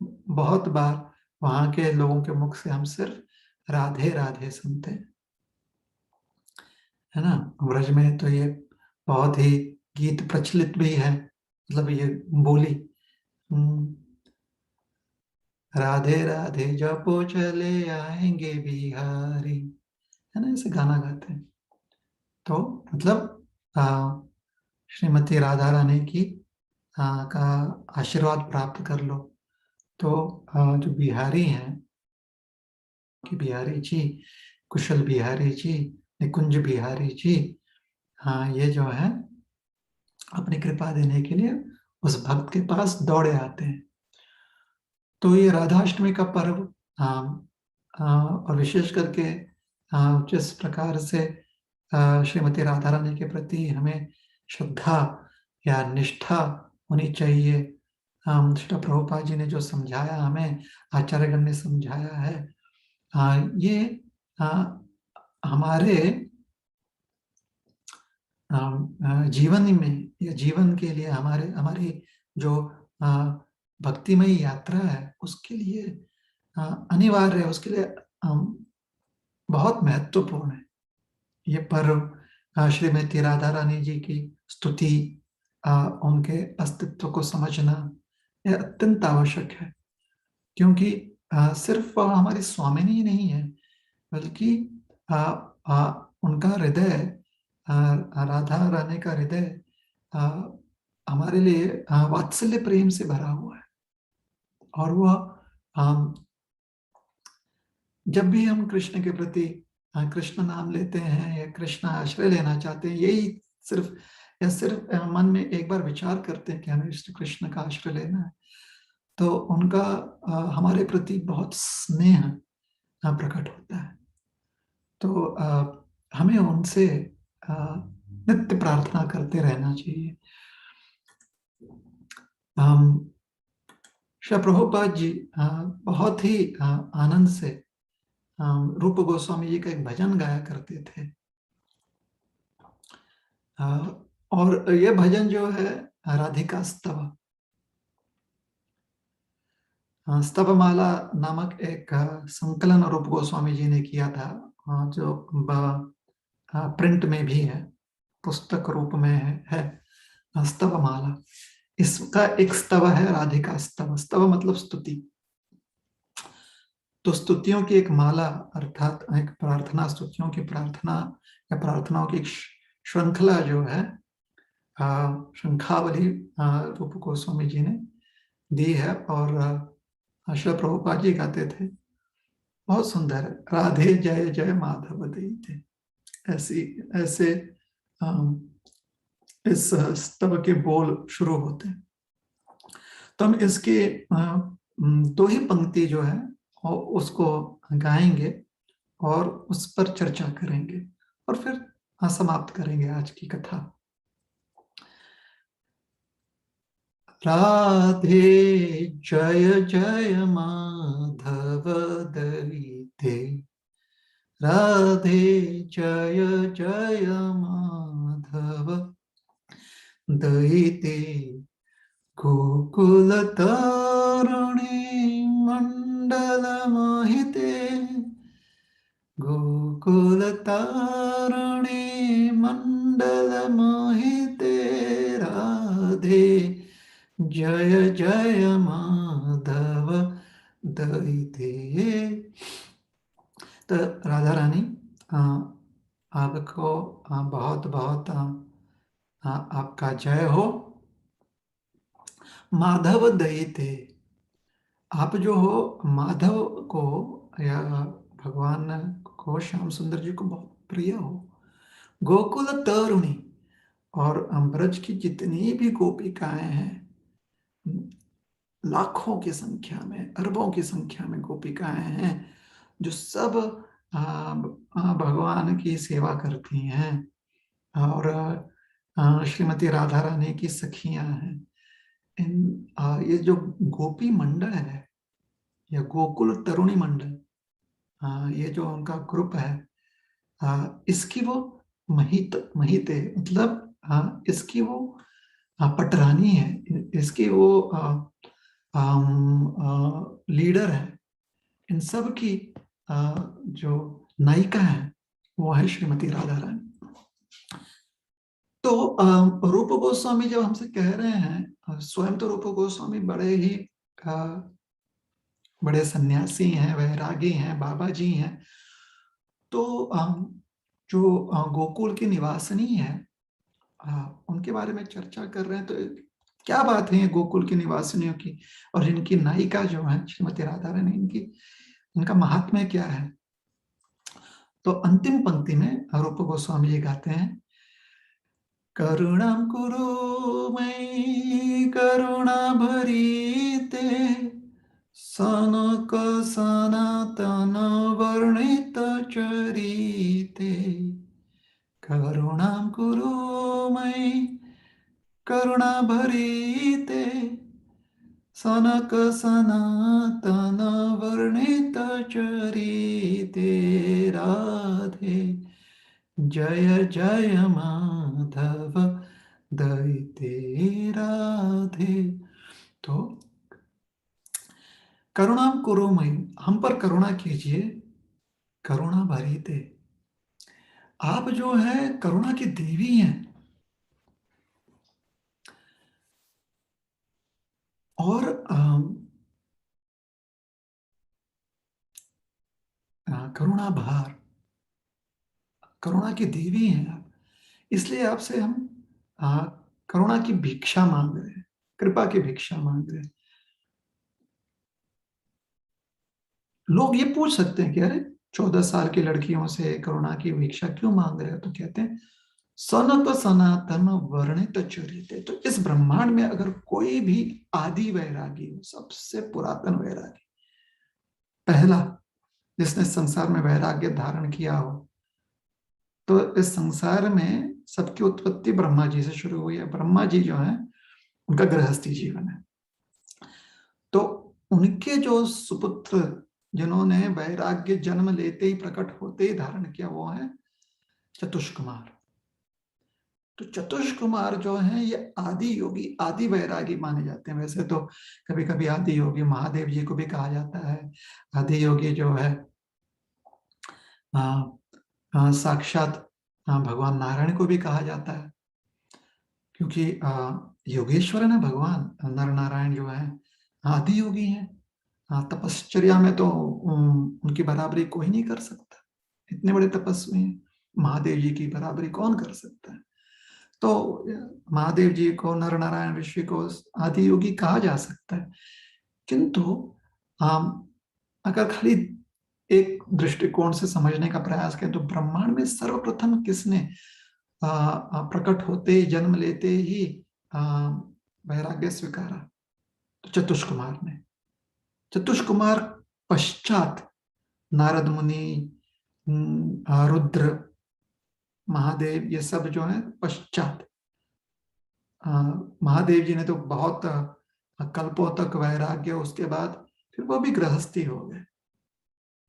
बहुत बार वहाँ के लोगों के मुख से हम सिर्फ राधे राधे सुनते हैं, है ना। ब्रज में तो ये बहुत ही गीत प्रचलित भी है, मतलब ये बोली, राधे राधे जपो चले आएंगे बिहारी, है ना, ऐसे गाना गाते हैं। तो मतलब श्रीमती राधा रानी की का आशीर्वाद प्राप्त कर लो। तो जो बिहारी हैं कि बिहारी जी, कुशल बिहारी जी, निकुंज बिहारी जी, हाँ, ये जो है अपनी कृपा देने के लिए उस भक्त के पास दौड़े आते हैं। तो ये राधाष्टमी का पर्व और विशेष करके जिस प्रकार से श्रीमती राधा रानी के प्रति हमें श्रद्धा या निष्ठा होनी चाहिए, श्री प्रभुपाद जी ने जो समझाया हमें, आचार्यगण ने समझाया है, ये हमारे जीवन में या जीवन के लिए हमारी जो भक्तिमय यात्रा है उसके लिए अनिवार्य है, उसके लिए बहुत महत्वपूर्ण है। ये पर्व श्रीमती राधा रानी जी की स्तुति, उनके अस्तित्व को समझना, यह अत्यंत आवश्यक है। क्योंकि सिर्फ वह हमारी स्वामिनी ही नहीं है, बल्कि उनका हृदय, राधा रानी का हृदय हमारे लिए वात्सल्य प्रेम से भरा हुआ है। और वह जब भी हम कृष्ण के प्रति कृष्ण नाम लेते हैं या कृष्ण आश्रय लेना चाहते हैं, यही सिर्फ मन में एक बार विचार करते हैं कि हमें श्री कृष्ण का आश्रय लेना है, तो उनका हमारे प्रति बहुत स्नेह प्रकट होता है। तो हमें उनसे नित्य प्रार्थना करते रहना चाहिए। श्री प्रभुपाद जी बहुत ही आनंद से रूप गोस्वामी जी का एक भजन गाया करते थे। और यह भजन जो है राधिका स्तव, स्तवमाला नामक एक संकलन रूप गोस्वामी जी ने किया था, जो प्रिंट में भी है, पुस्तक रूप में है स्तवमाला। इसका एक स्तव है राधिका स्तव। स्तव मतलब स्तुति। तो स्तुतियों की एक माला, अर्थात एक प्रार्थना, स्तुतियों की प्रार्थना या प्रार्थनाओं की एक श्रृंखला जो है, शंखावली रूप गोस्वामी जी ने दी है। और श्रील प्रभुपाद जी गाते थे, बहुत सुंदर है, राधे जय जय माधव दई थे, ऐसी ऐसे इस स्तव के बोल शुरू होते हैं। तो हम इसके दो ही पंक्ति जो है और उसको गाएंगे और उस पर चर्चा करेंगे और फिर समाप्त करेंगे आज की कथा। राधे जय जय माधव दईते, राधे जय जय माधव दईते, गोकुल तारुणी मंडल मोहिते, गोकुल तारुणी मंडल मोहिते, राधे जय जय माधव दईते। तो राधा रानी, आपको बहुत बहुत आपका जय हो। माधव दईते, आप जो हो माधव को या भगवान को, श्याम सुंदर जी को बहुत प्रिय हो। गोकुल तरुणी, और ब्रज की जितनी भी गोपिकाएं हैं, लाखों की संख्या में, अरबों की संख्या में गोपिकाएं हैं जो सब भगवान की सेवा करती हैं और श्रीमती राधा रानी की सखियां हैं। ये जो गोपी मंडल है या गोकुल तरुणी मंडल, ये जो उनका ग्रुप है, इसकी वो महिते मतलब इसकी वो पटरानी है, इसकी वो लीडर है। इन सब की जो नायिका है वो है श्रीमती राधा रानी। तो रूप गोस्वामी जब हमसे कह रहे हैं, स्वयं तो रूप गोस्वामी बड़े ही बड़े सन्यासी हैं, वैरागी हैं, बाबा जी हैं। तो जो गोकुल की निवासिनी है, उनके बारे में चर्चा कर रहे हैं। तो क्या बात है ये गोकुल की निवासिनियों की और इनकी नायिका जो है श्रीमती राधा रानी, इनका महात्म्य क्या है। तो अंतिम पंक्ति में रूप गोस्वामी जी गाते हैं, करुणा कुरु मयि करुणा भरीते, सनक सनातन वर्णित चरिते, करुणा कुरु मयि करुणा भरीते, सनक सनातन वर्णित चरिते, राधे जय जय माधव दईते, राधे। तो करुणा कुरुमयि, हम पर करुणा कीजिए, करुणा भरीते, आप जो है करुणा की देवी हैं और करुणा भार, करुणा की देवी हैं आप, इसलिए आपसे हम करुणा की भिक्षा मांग रहे हैं, कृपा की भिक्षा मांग रहे हैं। लोग ये पूछ सकते हैं कि अरे 14 साल की लड़कियों से करुणा की भिक्षा क्यों मांग रहे हो, तो कहते हैं सनक सनातन वर्णित चरिते। तो इस ब्रह्मांड में अगर कोई भी आदि वैरागी हो, सबसे पुरातन वैरागी, पहला जिसने संसार में वैराग्य धारण किया हो, तो इस संसार में सबकी उत्पत्ति ब्रह्मा जी से शुरू हुई है। ब्रह्मा जी जो है उनका गृहस्थी जीवन है। तो उनके जो सुपुत्र जिन्होंने वैराग्य जन्म लेते ही, प्रकट होते ही धारण किया, वो है चतुष्कुमार। तो चतुष्कुमार जो है ये आदि योगी, आदि वैरागी माने जाते हैं। वैसे तो कभी कभी आदि योगी महादेव जी को भी कहा जाता है। आदि योगी जो है साक्षात भगवान नारायण को भी कहा जाता है, क्योंकि योगेश्वर है ना भगवान नर नारायण जो है आदि योगी हैं। तपश्चर्या में तो उनकी बराबरी कोई नहीं कर सकता, इतने बड़े तपस्वी हैं। महादेव जी की बराबरी कौन कर सकता है? तो महादेव जी को नर नारायण ऋषि को आदि योगी कहा जा सकता है। किंतु अगर खाली एक दृष्टिकोण से समझने का प्रयास करें तो ब्रह्मांड में सर्वप्रथम किसने प्रकट होते ही, जन्म लेते ही वैराग्य स्वीकारा? तो चतुष्कुमार ने। चतुष्कुमार पश्चात नारद मुनि, रुद्र, महादेव, ये सब जो है पश्चात। महादेव जी ने तो बहुत कल्पों तक वैराग्य, उसके बाद फिर वो भी गृहस्थी हो गए,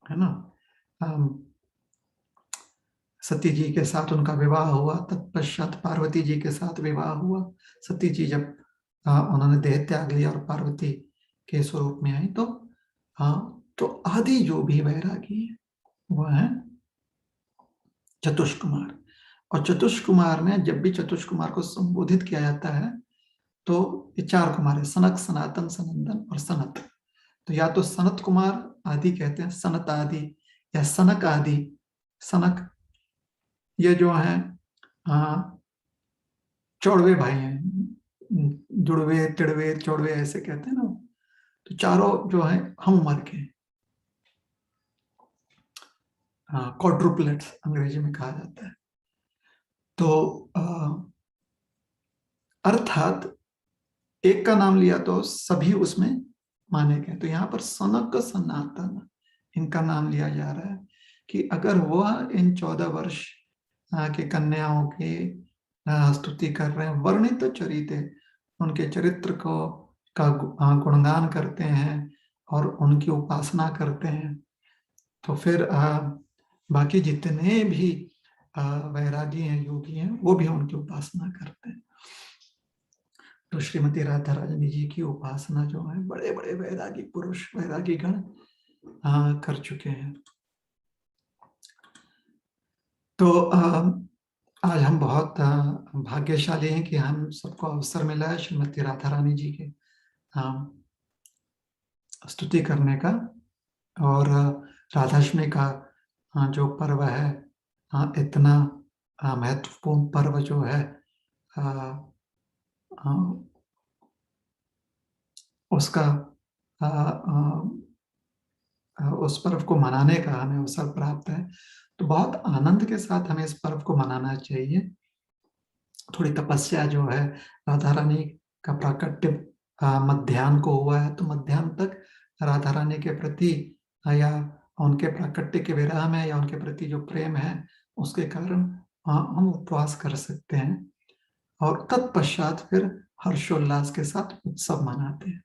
है ना। सती जी के साथ उनका विवाह हुआ, तत्पश्चात पार्वती जी के साथ विवाह हुआ। सती जी जब उन्होंने देह त्याग लिया और पार्वती के स्वरूप में आई, तो आदि जो भी वैरागी है वह है चतुष्कुमार। और चतुष्कुमार ने, जब भी चतुष्कुमार को संबोधित किया जाता है तो ये चार कुमार है, सनक, सनातन, सनंदन और सनत। तो या तो सनत कुमार आदि कहते हैं, सनत आदि या सनक आदि। सनक ये जो है चौड़वे भाई हैं, जुड़वे, तिड़वे, चौड़वे ऐसे कहते हैं ना। तो चारों जो है हम उम्र के, क्वाड्रुपलेट्स अंग्रेजी में कहा जाता है। तो अर्थात एक का नाम लिया तो सभी उसमें माने गए। तो यहाँ पर सनक सनातन इनका नाम लिया जा रहा है कि अगर वह इन 14 वर्ष के कन्याओं की स्तुति कर रहे हैं, वर्णित चरिते, उनके चरित्र को का गुणगान करते हैं और उनकी उपासना करते हैं, तो फिर बाकी जितने भी वैरागी हैं, योगी हैं, वो भी उनकी उपासना करते हैं। तो श्रीमती राधा रानी जी की उपासना जो है बड़े बड़े वैरागी पुरुष, वैरागी गण कर चुके हैं। तो आज हम बहुत भाग्यशाली हैं कि हम सबको अवसर मिला है श्रीमती राधा रानी जी के स्तुति करने का। और राधाष्टमी का जो पर्व है, इतना महत्वपूर्ण पर्व जो है, उसका उस पर्व को मनाने का हमें अवसर प्राप्त है। तो बहुत आनंद के साथ हमें इस पर्व को मनाना चाहिए। थोड़ी तपस्या जो है, राधा रानी का प्राकट्य मध्याह्न को हुआ है, तो मध्याह्न तक राधा रानी के प्रति या उनके प्राकट्य के विरह में या उनके प्रति जो प्रेम है उसके कारण हम उपवास कर सकते हैं और तत्पश्चात फिर हर्षोल्लास के साथ उत्सव मनाते हैं।